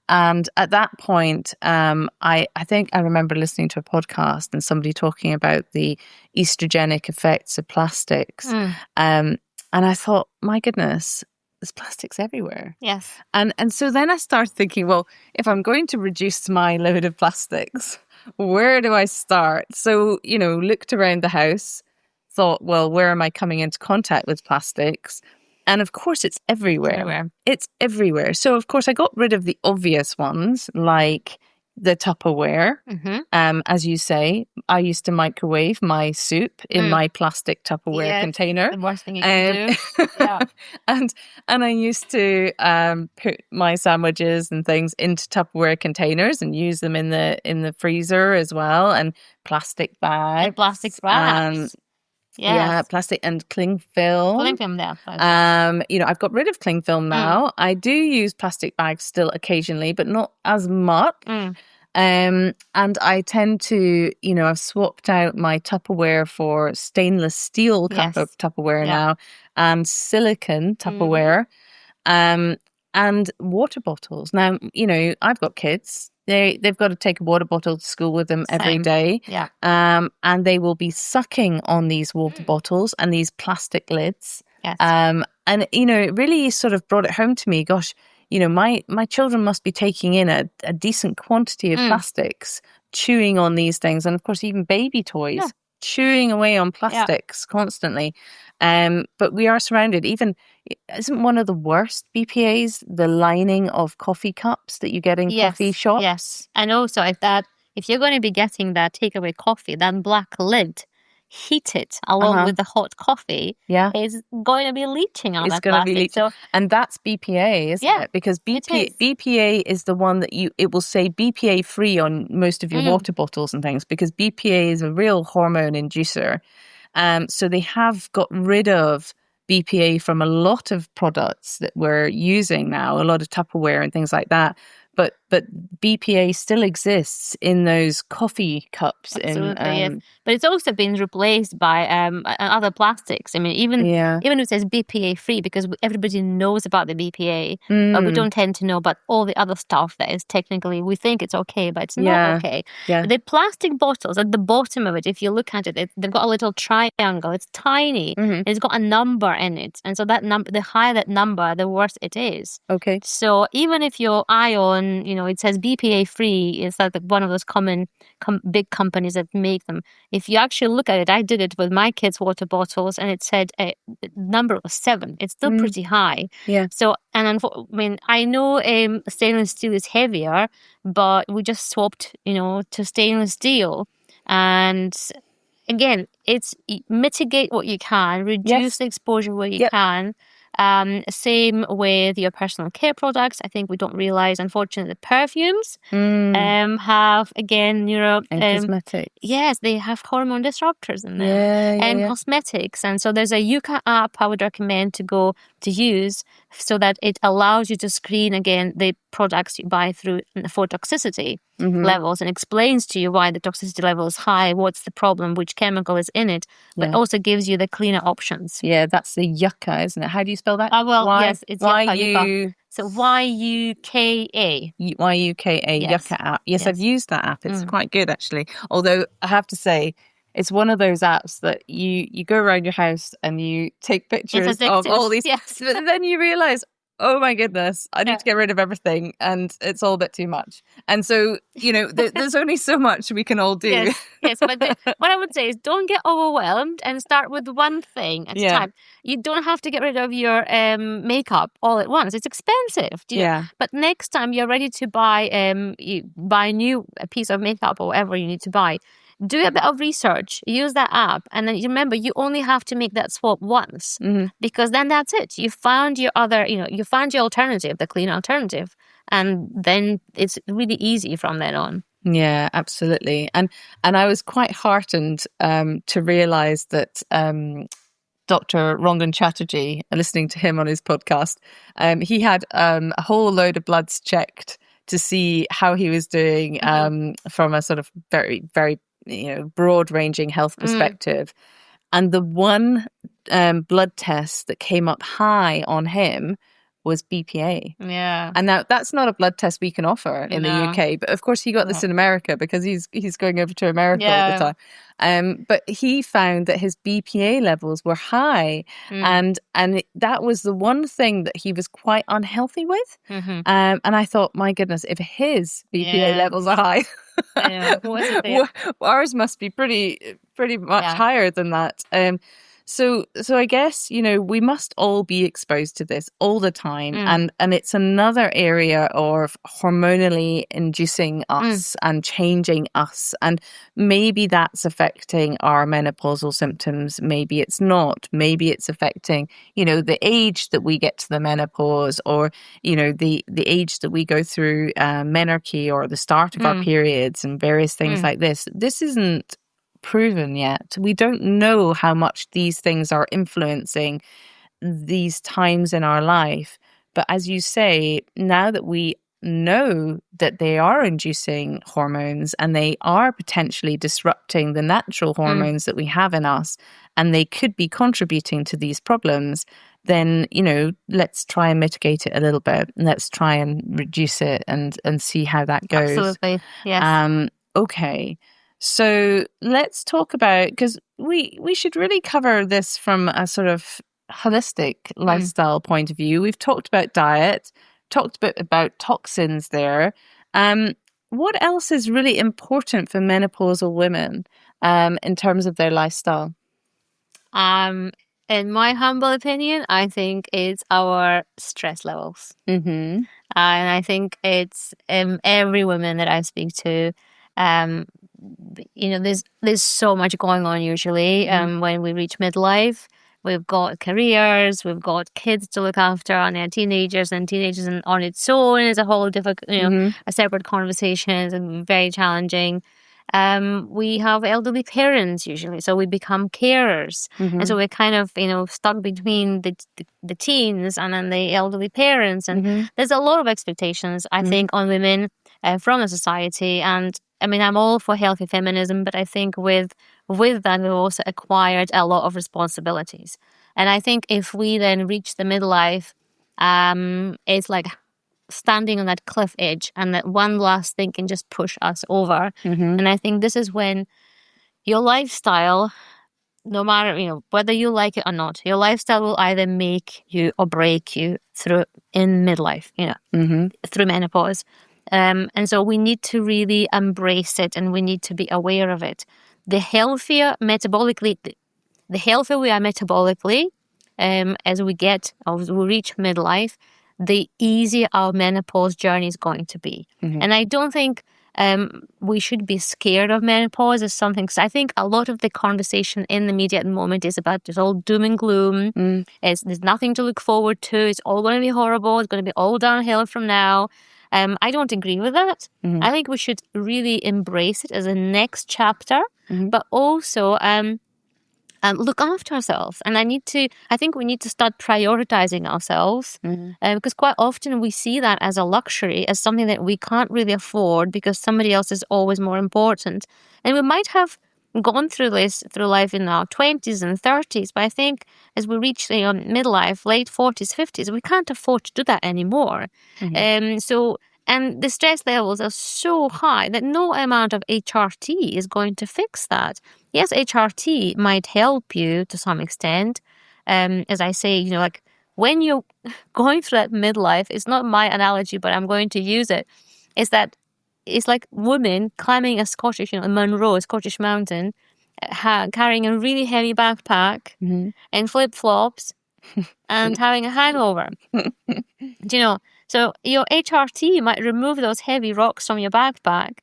And at that point, I think I remember listening to a podcast and somebody talking about the estrogenic effects of plastics. And I thought, my goodness, there's plastics everywhere. Yes. And so then I started thinking, well, if I'm going to reduce my load of plastics, where do I start? So, looked around the house, thought, well, where am I coming into contact with plastics? And of course, it's everywhere. It's everywhere. So, of course, I got rid of the obvious ones, like the Tupperware. As you say, I used to microwave my soup in my plastic Tupperware container. The worst thing you can do. Yeah. and I used to put my sandwiches and things into Tupperware containers and use them in the freezer as well, and plastic bags. And plastic wraps. Yeah, plastic and cling film. Cling film there. I've got rid of cling film now. I do use plastic bags still occasionally, but not as much. And I tend to, I've swapped out my Tupperware for stainless steel cup of Tupperware now, and silicone Tupperware, and water bottles. Now, I've got kids. They've got to take a water bottle to school with them every day. Yeah. And they will be sucking on these water bottles and these plastic lids. Yes. And, it really sort of brought it home to me, gosh, my children must be taking in a decent quantity of plastics, chewing on these things. And of course, even baby toys, chewing away on plastics constantly. But we are surrounded. Isn't one of the worst BPAs the lining of coffee cups that you get in coffee shops? Yes. And also, if you're going to be getting that takeaway coffee, that black lid, heat it along with the hot coffee, is going to be leaching on that plastic. So, and that's BPA, isn't it? Because BPA is the one that it will say BPA free on most of your water bottles and things, because BPA is a real hormone inducer. So they have got rid of BPA from a lot of products that we're using now, a lot of Tupperware and things like that. But BPA still exists in those coffee cups. Absolutely, yes. But it's also been replaced by other plastics. I mean, even if it says BPA free, because everybody knows about the BPA, but we don't tend to know about all the other stuff that is technically, we think it's okay, but it's not okay. Yeah. The plastic bottles at the bottom of it, if you look at it, they've got a little triangle. It's tiny. It's got a number in it, and so that number, the higher that number, the worse it is. Okay. So even if your ion, it says BPA free, it's like one of those common big companies that make them. If you actually look at it, I did it with my kids' water bottles, and it said the number was 7. It's still pretty high. Yeah. So, I know stainless steel is heavier, but we just swapped, to stainless steel, and again, it's mitigate what you can, reduce the exposure where you can. Same with your personal care products. I think we don't realize, unfortunately, that perfumes have, again, and cosmetics. Yes, they have hormone disruptors in them, and cosmetics. And so there's a Yuka app I would recommend to use, so that it allows you to screen, again, the products you buy for toxicity levels, and explains to you why the toxicity level is high, what's the problem, which chemical is in it, but also gives you the cleaner options. Yeah, that's the Yuka, isn't it? How do you spell that? Yes, it's Yuka. So Y-U-K-A. Y-U-K-A, Yuka app. Yes, I've used that app. It's quite good, actually. Although I have to say, it's one of those apps that you go around your house and you take pictures of all these. Yes. But then you realise, oh my goodness, I need to get rid of everything, and it's all a bit too much. And so, there's only so much we can all do. Yes. But what I would say is, don't get overwhelmed and start with one thing at a time. You don't have to get rid of your makeup all at once. It's expensive. But next time you're ready to buy a new piece of makeup or whatever you need to buy, do a bit of research, use that app, and then remember, you only have to make that swap once, because then that's it. You found your you found your alternative, the clean alternative, and then it's really easy from then on. Yeah, absolutely. And I was quite heartened to realize that Dr. Rangan Chatterjee, listening to him on his podcast, he had a whole load of bloods checked to see how he was doing from a sort of very, very broad-ranging health perspective. And the one blood test that came up high on him was BPA. Yeah. And now that's not a blood test we can offer in the UK, but of course he got this in America because he's going over to America all the time. But he found that his BPA levels were high, and that was the one thing that he was quite unhealthy with. And I thought, my goodness, if his BPA levels are high, ours must be pretty much higher than that. So I guess, we must all be exposed to this all the time. And it's another area of hormonally inducing us and changing us. And maybe that's affecting our menopausal symptoms. Maybe it's not. Maybe it's affecting, the age that we get to the menopause, or, the age that we go through menarche, or the start of our periods, and various things like this. This isn't proven yet. We don't know how much these things are influencing these times in our life. But as you say, now that we know that they are inducing hormones, and they are potentially disrupting the natural hormones that we have in us, and they could be contributing to these problems, then, let's try and mitigate it a little bit. Let's try and reduce it and see how that goes. Absolutely. Yes. Okay. So let's talk about, because we should really cover this from a sort of holistic lifestyle point of view. We've talked about diet, talked a bit about toxins there. What else is really important for menopausal women in terms of their lifestyle? In my humble opinion, I think it's our stress levels. And I think it's every woman that I speak to, there's so much going on usually when we reach midlife. We've got careers, we've got kids to look after, and they're teenagers, and teenagers on its own is a whole different, a separate conversation. It's very challenging. We have elderly parents usually, so we become carers, and so we're kind of stuck between the teens and then the elderly parents, and there's a lot of expectations, I think, on women from the society. And I mean, I'm all for healthy feminism, but I think with that, we've also acquired a lot of responsibilities. And I think if we then reach the midlife, it's like standing on that cliff edge, and that one last thing can just push us over. And I think this is when your lifestyle, no matter, whether you like it or not, your lifestyle will either make you or break you in midlife, through menopause. And so we need to really embrace it, and we need to be aware of it. The healthier we are metabolically, as we reach midlife, the easier our menopause journey is going to be. And I don't think we should be scared of menopause is something, because I think a lot of the conversation in the media at the moment is about this all doom and gloom. There's nothing to look forward to. It's all going to be horrible. It's going to be all downhill from now. I don't agree with that. I think we should really embrace it as a next chapter, but also look after ourselves. And I think we need to start prioritizing ourselves, because quite often we see that as a luxury, as something that we can't really afford because somebody else is always more important. And we might have gone through this through life in our 20s and 30s, but I think as we reach midlife, late 40s, 50s, we can't afford to do that anymore. And the stress levels are so high that no amount of HRT is going to fix that. Yes, HRT might help you to some extent. As I say, like when you're going through that midlife, it's not my analogy, but I'm going to use it, is that it's like women climbing a Scottish mountain, carrying a really heavy backpack and flip-flops and having a hangover. So your HRT might remove those heavy rocks from your backpack,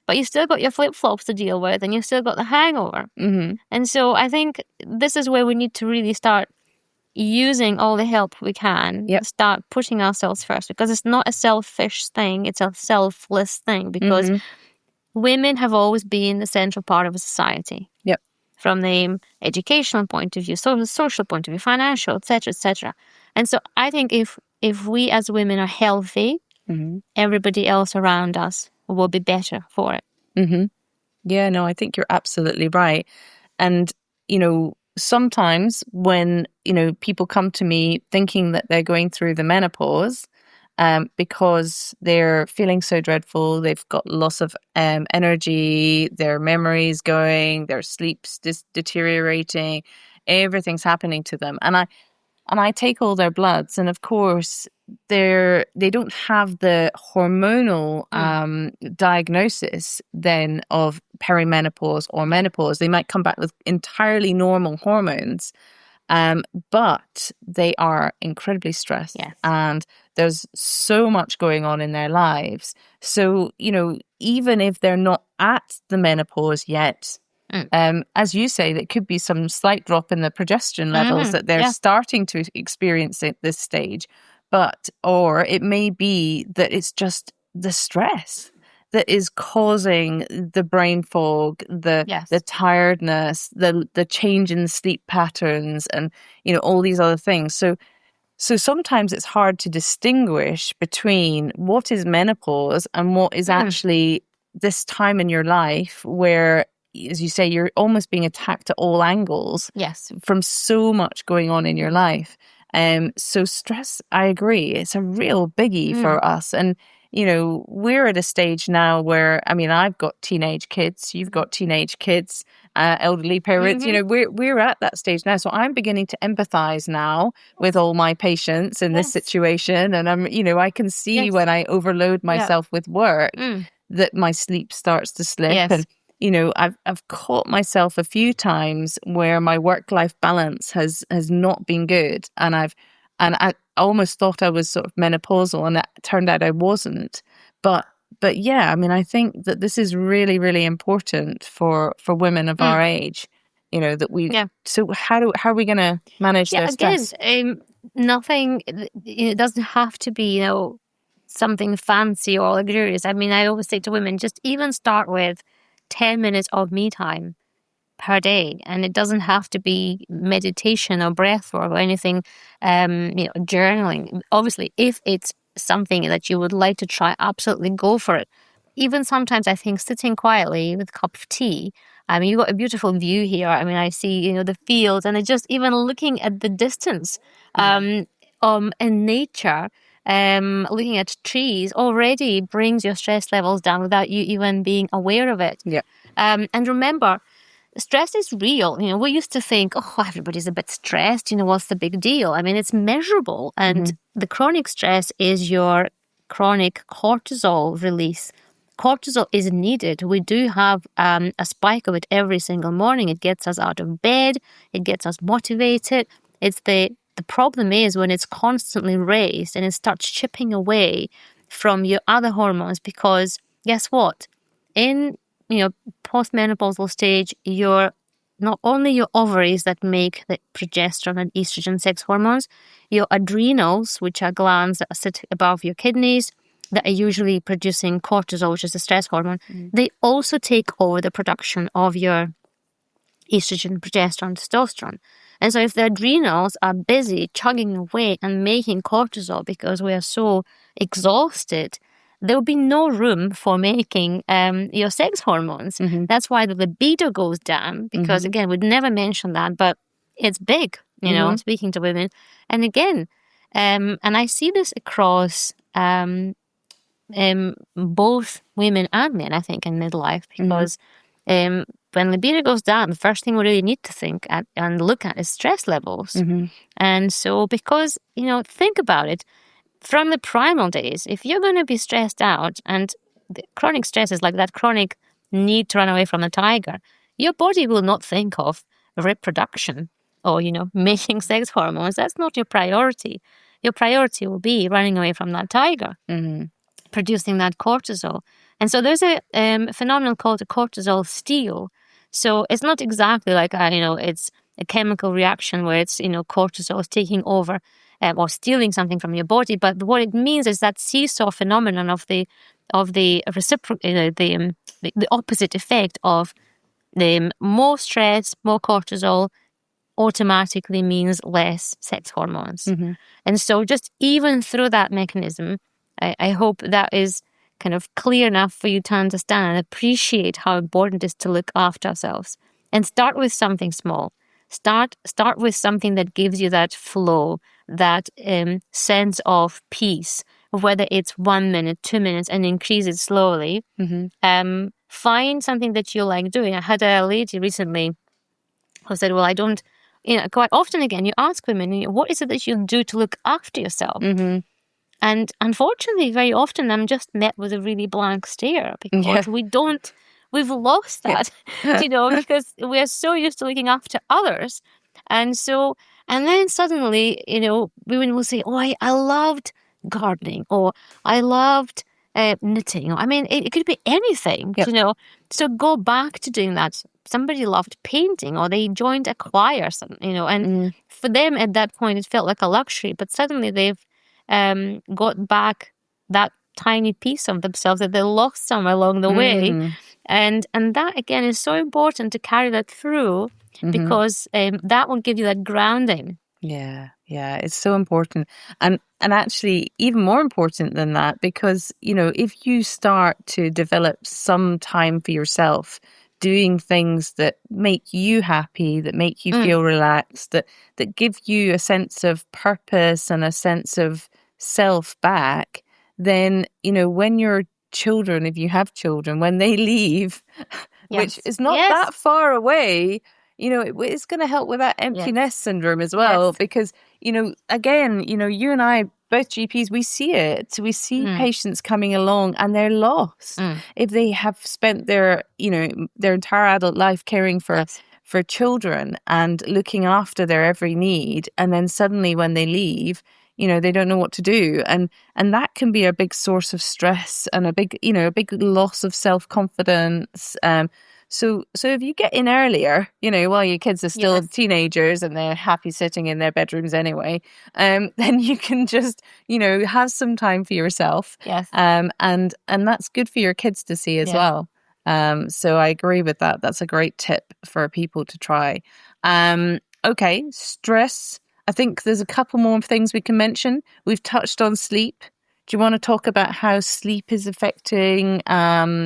but you still got your flip-flops to deal with and you still got the hangover. And so I think this is where we need to really start using all the help we can, start putting ourselves first, because it's not a selfish thing, it's a selfless thing, because women have always been the central part of a society. From the educational point of view, social point of view, financial, etc., etc. And so I think if we as women are healthy, everybody else around us will be better for it. Yeah, no, I think you're absolutely right. And, sometimes when, people come to me thinking that they're going through the menopause, because they're feeling so dreadful, they've got loss of energy, their memory's going, their sleep's deteriorating, everything's happening to them. And I take all their bloods, and of course they don't have the hormonal diagnosis then of perimenopause or menopause. They might come back with entirely normal hormones, but they are incredibly stressed, and there's so much going on in their lives. So, even if they're not at the menopause yet, as you say, there could be some slight drop in the progesterone levels that they're starting to experience at this stage. Or it may be that it's just the stress that is causing the brain fog, the tiredness, the change in sleep patterns, and all these other things. So sometimes it's hard to distinguish between what is menopause and what is actually this time in your life where, as you say, you're almost being attacked at all angles from so much going on in your life. So stress, I agree, it's a real biggie for us. And, we're at a stage now where, I've got teenage kids, you've got teenage kids, elderly parents, we're at that stage now. So I'm beginning to empathize now with all my patients in this situation. And I can see when I overload myself with work that my sleep starts to slip. And, I've caught myself a few times where my work-life balance has not been good, and I almost thought I was sort of menopausal, and it turned out I wasn't. But yeah, I think that this is really, really important for women of our age. That we. So how are we going to manage their stress? Again, nothing. It doesn't have to be something fancy or luxurious. I always say to women, just even start with 10 minutes of me time per day, and it doesn't have to be meditation or breath work or anything, journaling. Obviously, if it's something that you would like to try, absolutely go for it. Even sometimes I think sitting quietly with a cup of tea, you've got a beautiful view here. I see, the fields, and it's just even looking at the distance in nature, looking at trees already brings your stress levels down without you even being aware of it. And remember, stress is real. We used to think, everybody's a bit stressed. What's the big deal? It's measurable. And the chronic stress is your chronic cortisol release. Cortisol is needed. We do have a spike of it every single morning. It gets us out of bed. It gets us motivated. It's the problem is when it's constantly raised and it starts chipping away from your other hormones, because guess what? In, postmenopausal stage, not only your ovaries that make the progesterone and estrogen sex hormones, your adrenals, which are glands that sit above your kidneys, that are usually producing cortisol, which is a stress hormone, they also take over the production of your estrogen, progesterone, testosterone. And so if the adrenals are busy chugging away and making cortisol because we are so exhausted, there will be no room for making your sex hormones. That's why the libido goes down, because again, we'd never mention that, but it's big, speaking to women. And again, and I see this across both women and men, I think, in midlife, because when libido goes down, the first thing we really need to think at and look at is stress levels. And so, because, think about it, from the primal days, if you're going to be stressed out, and the chronic stress is like that chronic need to run away from the tiger, your body will not think of reproduction or, making sex hormones. That's not your priority. Your priority will be running away from that tiger, producing that cortisol. And so there's a phenomenon called a cortisol steal. So it's not exactly like, it's a chemical reaction where it's, cortisol is taking over or stealing something from your body. But what it means is that seesaw phenomenon of the reciprocal, the opposite effect of the more stress, more cortisol automatically means less sex hormones. And so just even through that mechanism, I hope that is kind of clear enough for you to understand and appreciate how important it is to look after ourselves. And start with something small. Start with something that gives you that flow, that sense of peace, whether it's 1 minute, 2 minutes, and increase it slowly. Find something that you like doing. I had a lady recently who said, well, I don't, quite often again, you ask women, what is it that you do to look after yourself? And unfortunately, very often I'm just met with a really blank stare, because we've lost that, because we're so used to looking after others. And then suddenly, women will say, oh, I loved gardening, or I loved knitting. I mean, it could be anything, So go back to doing that. Somebody loved painting, or they joined a choir, and for them at that point, it felt like a luxury. But suddenly they've got back that tiny piece of themselves that they lost somewhere along the way. And that, again, is so important to carry that through, because that will give you that grounding. Yeah, it's so important. And actually even more important than that, because, if you start to develop some time for yourself, doing things that make you happy, that make you feel relaxed, that give you a sense of purpose and a sense of self back, then, when your children, if you have children, when they leave, which is not that far away, it's going to help with that empty nest syndrome as well. Because, again, you and I, both GPs, we see it. So we see patients coming along and they're lost. If they have spent their entire adult life caring for children and looking after their every need, and then suddenly when they leave, they don't know what to do. And that can be a big source of stress and a big loss of self-confidence. So if you get in earlier, while your kids are still teenagers and they're happy sitting in their bedrooms anyway, then you can just, have some time for yourself. And that's good for your kids to see as well. So I agree with that. That's a great tip for people to try. Okay, stress. I think there's a couple more things we can mention. We've touched on sleep. Do you want to talk about how sleep is affecting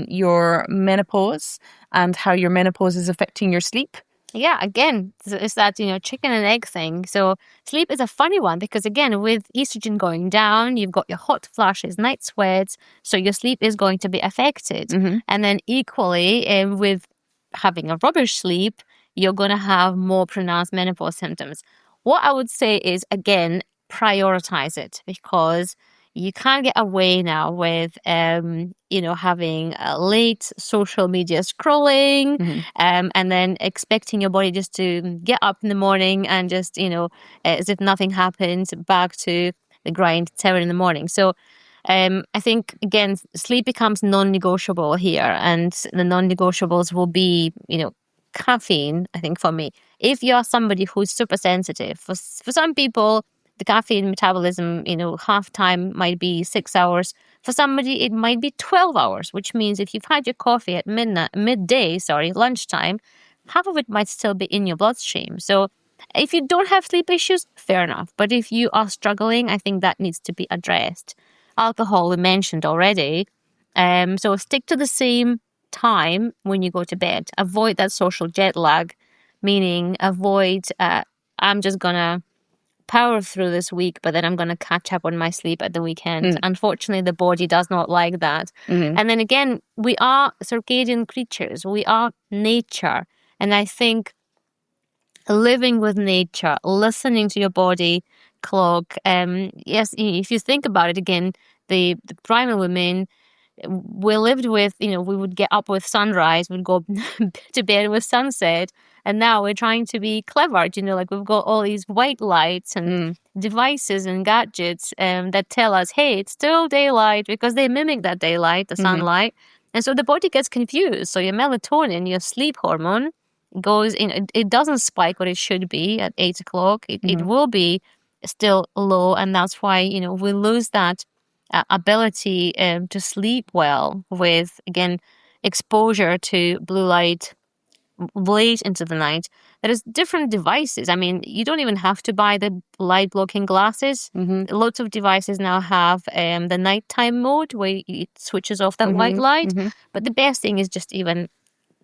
your menopause and how your menopause is affecting your sleep? Yeah, again, it's that, chicken and egg thing. So sleep is a funny one because, again, with estrogen going down, you've got your hot flashes, night sweats, so your sleep is going to be affected. And then equally, with having a rubbish sleep, you're going to have more pronounced menopause symptoms. What I would say is, again, prioritize it, because you can't get away now with, having a late social media scrolling, and then expecting your body just to get up in the morning and just, as if nothing happened, back to the grind at 7 in the morning. So I think, again, sleep becomes non-negotiable here, and the non-negotiables will be, caffeine, I think, for me. If you're somebody who's super sensitive, for some people, the caffeine metabolism, half time might be 6 hours. For somebody, it might be 12 hours, which means if you've had your coffee at lunchtime, half of it might still be in your bloodstream. So if you don't have sleep issues, fair enough. But if you are struggling, I think that needs to be addressed. Alcohol we mentioned already. So stick to the same time when you go to bed. Avoid that social jet lag, meaning avoid, I'm just going to power through this week, but then I'm going to catch up on my sleep at the weekend. Unfortunately, the body does not like that. And then again, we are circadian creatures. We are nature. And I think living with nature, listening to your body clock. Yes, if you think about it again, the primal women, we lived with, we would get up with sunrise, we'd go to bed with sunset. And now we're trying to be clever, like we've got all these white lights and devices and gadgets that tell us, hey, it's still daylight, because they mimic that daylight, the sunlight. And so the body gets confused. So your melatonin, your sleep hormone, goes in, it doesn't spike what it should be at 8 o'clock. It will be still low. And that's why, we lose that ability to sleep well with, again, exposure to blue light late into the night. There's different devices. I mean, you don't even have to buy the light blocking glasses. Lots of devices now have the nighttime mode where it switches off that white light. But the best thing is just even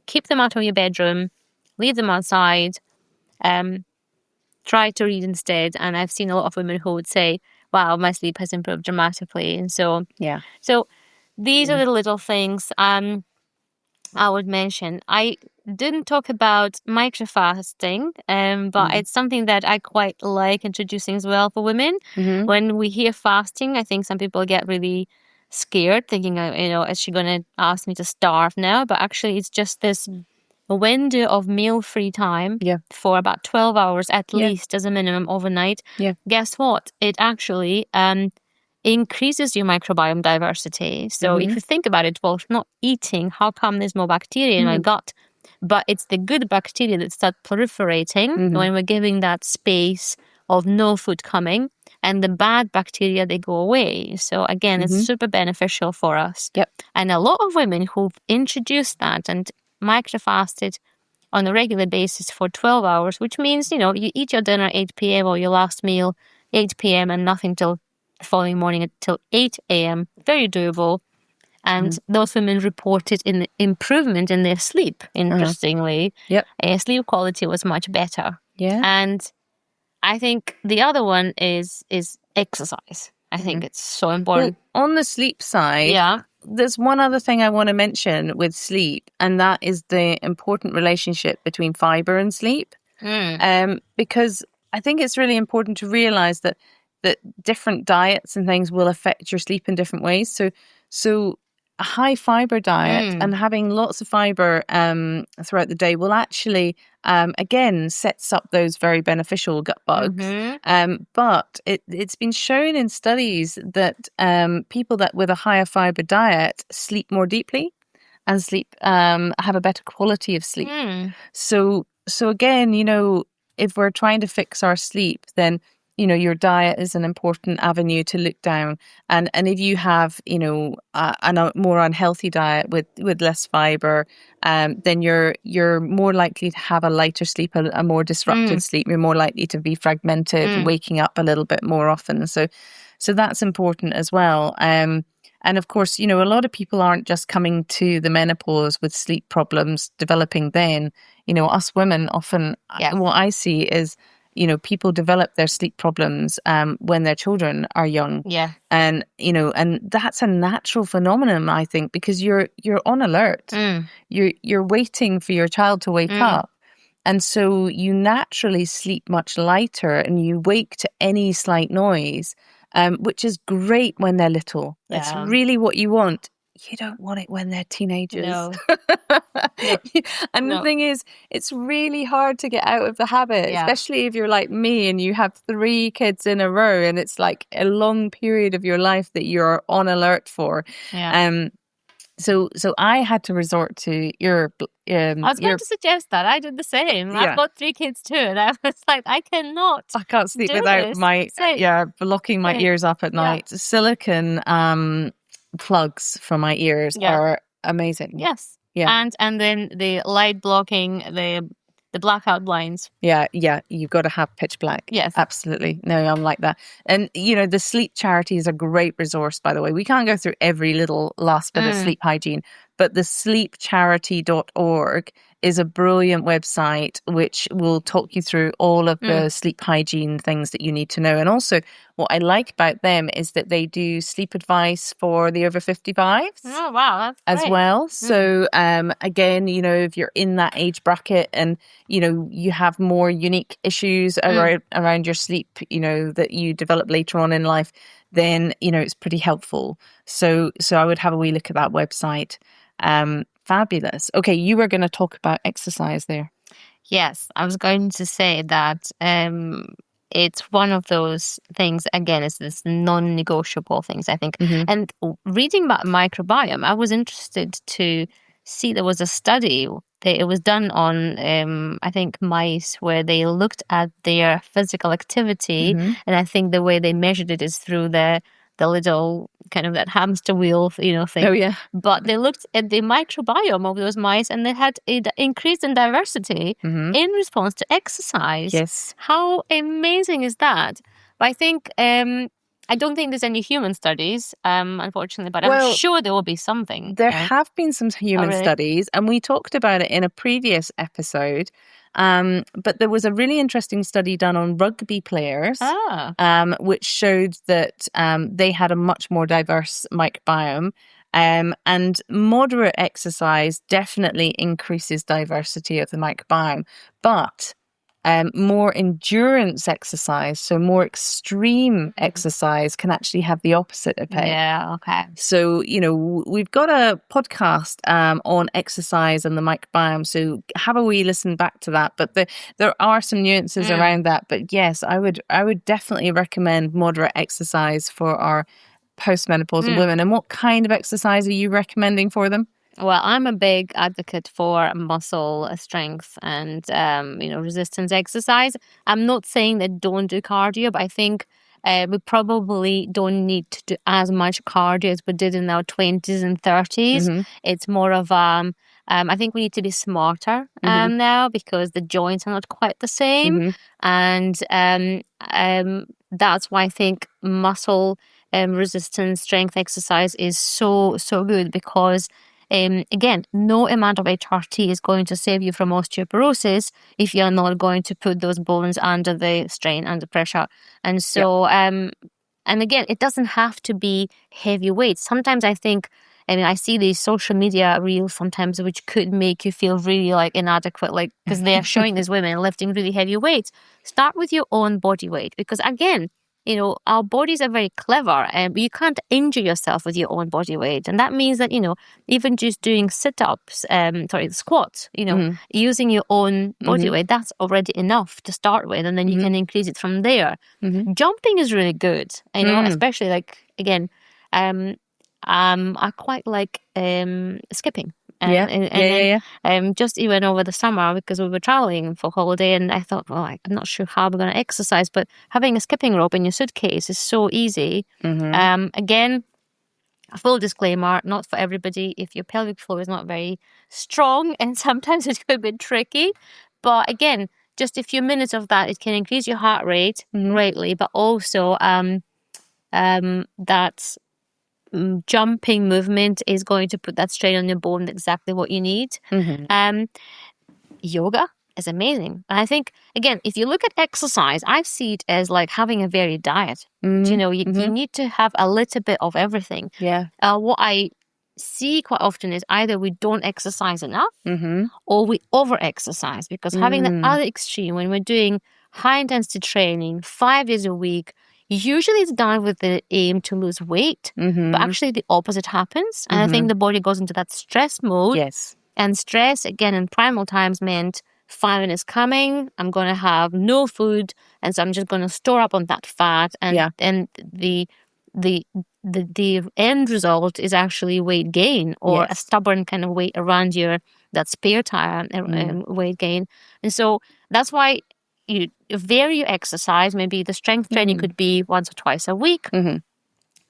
keep them out of your bedroom, leave them outside, try to read instead. And I've seen a lot of women who would say, wow, my sleep has improved dramatically. And so, so these are the little things I would mention. I didn't talk about microfasting, but it's something that I quite like introducing as well for women. When we hear fasting, I think some people get really scared, thinking, is she going to ask me to starve now? But actually, it's just this window of meal-free time for about 12 hours at least as a minimum overnight. Guess what? It actually increases your microbiome diversity. So if you think about it, well, if I'm not eating, how come there's more bacteria in my gut? But it's the good bacteria that start proliferating when we're giving that space of no food coming, and the bad bacteria, they go away. So again, it's super beneficial for us. And a lot of women who've introduced that and microfasted on a regular basis for 12 hours, which means, you eat your dinner 8 p.m. or your last meal 8 p.m. and nothing till the following morning until 8 a.m. Very doable. And those women reported an improvement in their sleep, interestingly. Sleep quality was much better. And I think the other one is exercise. I think it's so important. Well, on the sleep side, there's one other thing I want to mention with sleep, and that is the important relationship between fiber and sleep. Because I think it's really important to realize that different diets and things will affect your sleep in different ways. So a high fiber diet and having lots of fiber throughout the day will actually, again, sets up those very beneficial gut bugs. But it's been shown in studies that people that with a higher fiber diet sleep more deeply and have a better quality of sleep. So again, if we're trying to fix our sleep, then your diet is an important avenue to look down. And if you have, a more unhealthy diet with less fiber, then you're more likely to have a lighter sleep, a more disrupted sleep. You're more likely to be fragmented, waking up a little bit more often. So that's important as well. And of course, a lot of people aren't just coming to the menopause with sleep problems developing then. Us women often, what I see is, people develop their sleep problems when their children are young. And, and that's a natural phenomenon, I think, because you're on alert. You're waiting for your child to wake up. And so you naturally sleep much lighter and you wake to any slight noise, which is great when they're little. That's really what you want. you don't want it when they're teenagers. No. And the thing is, it's really hard to get out of the habit, especially if you're like me and you have 3 kids in a row and it's like a long period of your life that you're on alert for. So I had to resort to your. I was going to suggest that. I did the same. I've got 3 kids too, and I was like, I can't sleep without my blocking my ears up at night. Silicone plugs for my ears are amazing. Yes. Yeah. And then the light blocking, the blackout blinds. Yeah, you've got to have pitch black. Yes. Absolutely. No, I'm like that. And, the Sleep Charity is a great resource, by the way. We can't go through every little last bit of sleep hygiene, but the sleepcharity.org is a brilliant website which will talk you through all of the sleep hygiene things that you need to know. And also, what I like about them is that they do sleep advice for the over 55s. Oh, wow. That's as great. well. So, again, if you're in that age bracket and, you have more unique issues around your sleep, that you develop later on in life, then, it's pretty helpful. So I would have a wee look at that website. Fabulous. Okay, you were going to talk about exercise there. Yes, I was going to say that it's one of those things, again, it's this non-negotiable things, I think. And reading about microbiome, I was interested to see there was a study that it was done on, I think, mice where they looked at their physical activity. And I think the way they measured it is through the little kind of that hamster wheel, thing. Oh, yeah. But they looked at the microbiome of those mice and they had it increased in diversity in response to exercise. Yes. How amazing is that? But I think, I don't think there's any human studies, unfortunately, but I'm sure there will be something. There have been some human studies, and we talked about it in a previous episode. But there was a really interesting study done on rugby players, which showed that they had a much more diverse microbiome. And moderate exercise definitely increases diversity of the microbiome. But more endurance exercise, so more extreme exercise, can actually have the opposite effect. Yeah, okay. So, we've got a podcast on exercise and the microbiome, so have a wee listen back to that. But there are some nuances around that. But yes, I would definitely recommend moderate exercise for our postmenopausal women. And what kind of exercise are you recommending for them? Well, I'm a big advocate for muscle strength and, resistance exercise. I'm not saying that don't do cardio, but I think we probably don't need to do as much cardio as we did in our 20s and 30s. It's more of, I think we need to be smarter now because the joints are not quite the same. And that's why I think muscle resistance strength exercise is so good because again, no amount of HRT is going to save you from osteoporosis if you're not going to put those bones under the strain, under pressure. And so, and again, it doesn't have to be heavy weights. Sometimes I think, I see these social media reels sometimes which could make you feel really inadequate, because they're showing these women lifting really heavy weights. Start with your own body weight because again, our bodies are very clever and you can't injure yourself with your own body weight. And that means that, even just doing sit-ups, squats, using your own body weight, that's already enough to start with. And then you can increase it from there. Jumping is really good, especially again, I quite like skipping. Just even over the summer because we were traveling for holiday and I thought, I'm not sure how we're going to exercise, but having a skipping rope in your suitcase is so easy. Again, full disclaimer, not for everybody. If your pelvic floor is not very strong and sometimes it could be tricky, but again, just a few minutes of that, it can increase your heart rate greatly, but also that jumping movement is going to put that strain on your bone, exactly what you need. Yoga is amazing. And I think, again, if you look at exercise, I see it as like having a varied diet. You need to have a little bit of everything. What I see quite often is either we don't exercise enough or we over-exercise because having the other extreme, when we're doing high-intensity training 5 days a week, Usually it's done with the aim to lose weight, but actually the opposite happens. And I think the body goes into that stress mode. Yes. And stress, again, in primal times meant famine is coming, I'm going to have no food, and so I'm just going to store up on that fat. And then the end result is actually weight gain, or a stubborn kind of weight around that spare tire weight gain. And so that's why you vary your exercise. Maybe the strength training could be once or twice a week.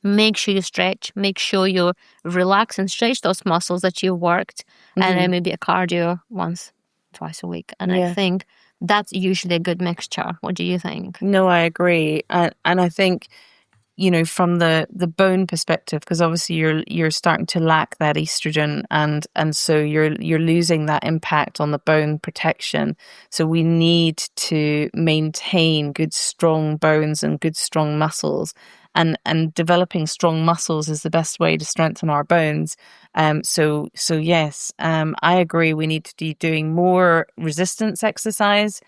Make sure you stretch, make sure you relax and stretch those muscles that you worked, and then maybe a cardio once, twice a week. And I think that's usually a good mixture. What do you think? No, I agree. And I think, from the bone perspective, because obviously you're starting to lack that estrogen, and so you're losing that impact on the bone protection. So we need to maintain good strong bones and good strong muscles, and developing strong muscles is the best way to strengthen our bones. So yes, I agree. We need to be doing more resistance exercise,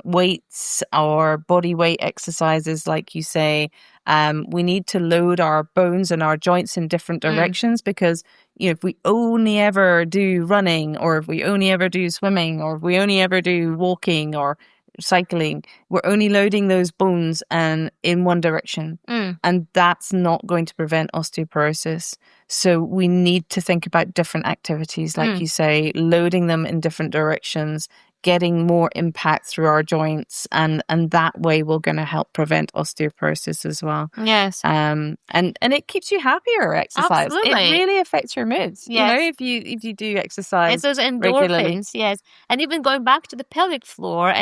weights or body weight exercises, like you say. We need to load our bones and our joints in different directions, because if we only ever do running, or if we only ever do swimming, or if we only ever do walking or cycling, we're only loading those bones and in one direction, and that's not going to prevent osteoporosis. So we need to think about different activities, like you say, loading them in different directions, getting more impact through our joints, and that way we're going to help prevent osteoporosis as well. Yes. And it keeps you happier, exercise. Absolutely. It really affects your moods. Yes. If you do exercise. It's those endorphins, regularly. yes. And even going back to the pelvic floor,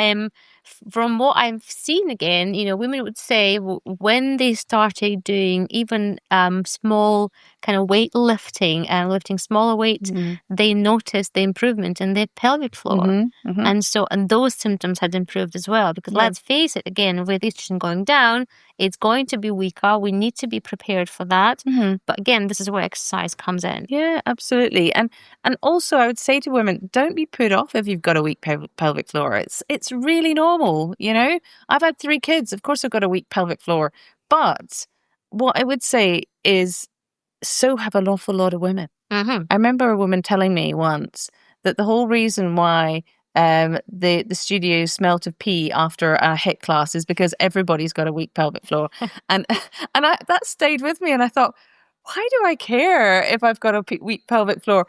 from what I've seen again, women would say when they started doing even small kind of weight lifting and lifting smaller weights, they noticed the improvement in their pelvic floor. And those symptoms had improved as well, because let's face it, again, with estrogen going down, it's going to be weaker. We need to be prepared for that. But again, this is where exercise comes in. Yeah, absolutely. And also I would say to women, don't be put off if you've got a weak pelvic floor. It's really normal, I've had 3 kids. Of course I've got a weak pelvic floor. But what I would say is, so have an awful lot of women. I remember a woman telling me once that the whole reason why the studio smelt of pee after a HIIT class is because everybody's got a weak pelvic floor. and that stayed with me, and I thought, why do I care if I've got a weak pelvic floor?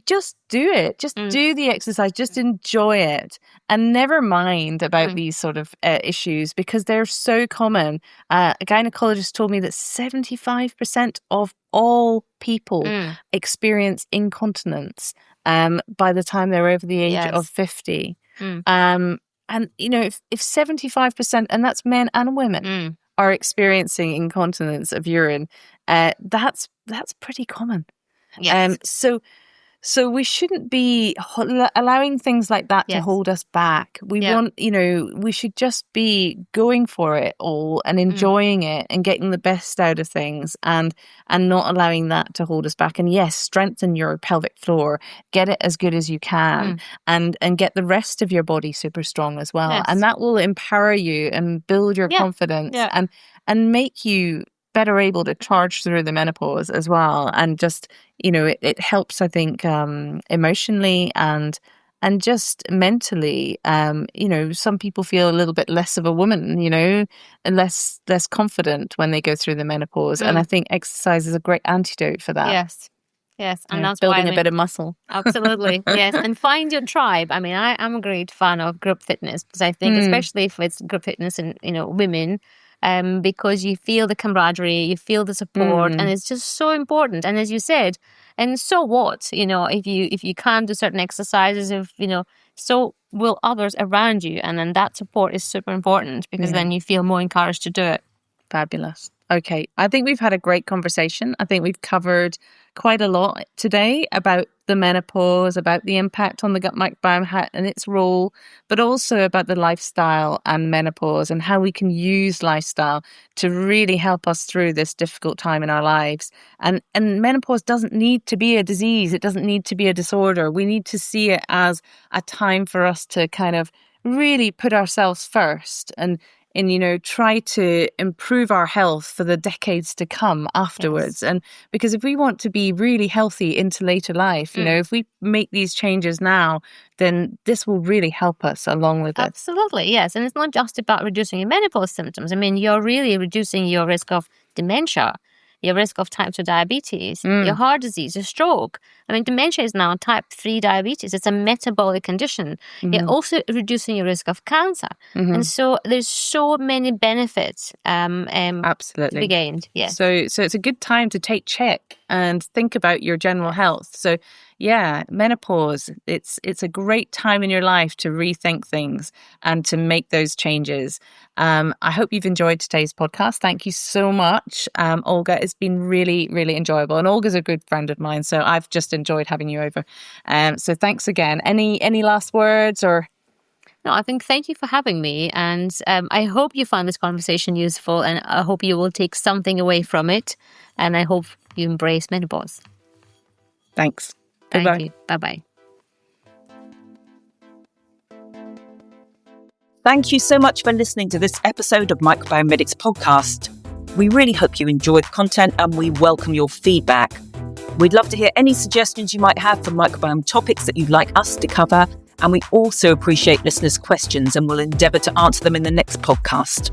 Just do it. Just do the exercise. Just enjoy it, and never mind about these sort of issues, because they're so common. A gynecologist told me that 75% of all people experience incontinence by the time they're over the age of 50. And if 75%, and that's men and women, are experiencing incontinence of urine, that's pretty common. Yes. So we shouldn't be allowing things like that to hold us back. We want, we should just be going for it all and enjoying it and getting the best out of things, and not allowing that to hold us back. And yes, strengthen your pelvic floor, get it as good as you can, and get the rest of your body super strong as well. Yes. And that will empower you and build your confidence and make you better able to charge through the menopause as well. And just, it helps, I think, emotionally and just mentally. Some people feel a little bit less of a woman, and less confident when they go through the menopause. And I think exercise is a great antidote for that. Yes, and that's building why a bit of muscle. Absolutely, yes. And find your tribe. I mean, I'm a great fan of group fitness, because I think, especially if it's group fitness and women, because you feel the camaraderie, you feel the support, and it's just so important. And as you said, and so what? If you can't do certain exercises, so will others around you, and then that support is super important, because then you feel more encouraged to do it. Fabulous. Okay, I think we've had a great conversation. I think we've covered quite a lot today about the menopause, about the impact on the gut microbiome and its role, but also about the lifestyle and menopause, and how we can use lifestyle to really help us through this difficult time in our lives. And menopause doesn't need to be a disease. It doesn't need to be a disorder. We need to see it as a time for us to kind of really put ourselves first and try to improve our health for the decades to come afterwards. Yes. And because if we want to be really healthy into later life, if we make these changes now, then this will really help us along with it. Absolutely, yes. And it's not just about reducing your menopause symptoms. I mean, you're really reducing your risk of dementia, your risk of type 2 diabetes, your heart disease, your stroke. I mean, dementia is now type 3 diabetes. It's a metabolic condition. You're also reducing your risk of cancer. And so there's so many benefits Absolutely. to be gained. Yes. So it's a good time to take check and think about your general health. So yeah, menopause, it's a great time in your life to rethink things and to make those changes. I hope you've enjoyed today's podcast. Thank you so much, Olga. It's been really, really enjoyable. And Olga's a good friend of mine, so I've just enjoyed having you over. So thanks again. Any last words or? No, I think thank you for having me. And I hope you find this conversation useful, and I hope you will take something away from it. And I hope you embrace menopause. Thanks. Thank Bye-bye. you. Bye-bye. Thank you so much for listening to this episode of Microbiome podcast. We really hope you enjoyed the content and we welcome your feedback. We'd love to hear any suggestions you might have for microbiome topics that you'd like us to cover. And we also appreciate listeners' questions and will endeavour to answer them in the next podcast.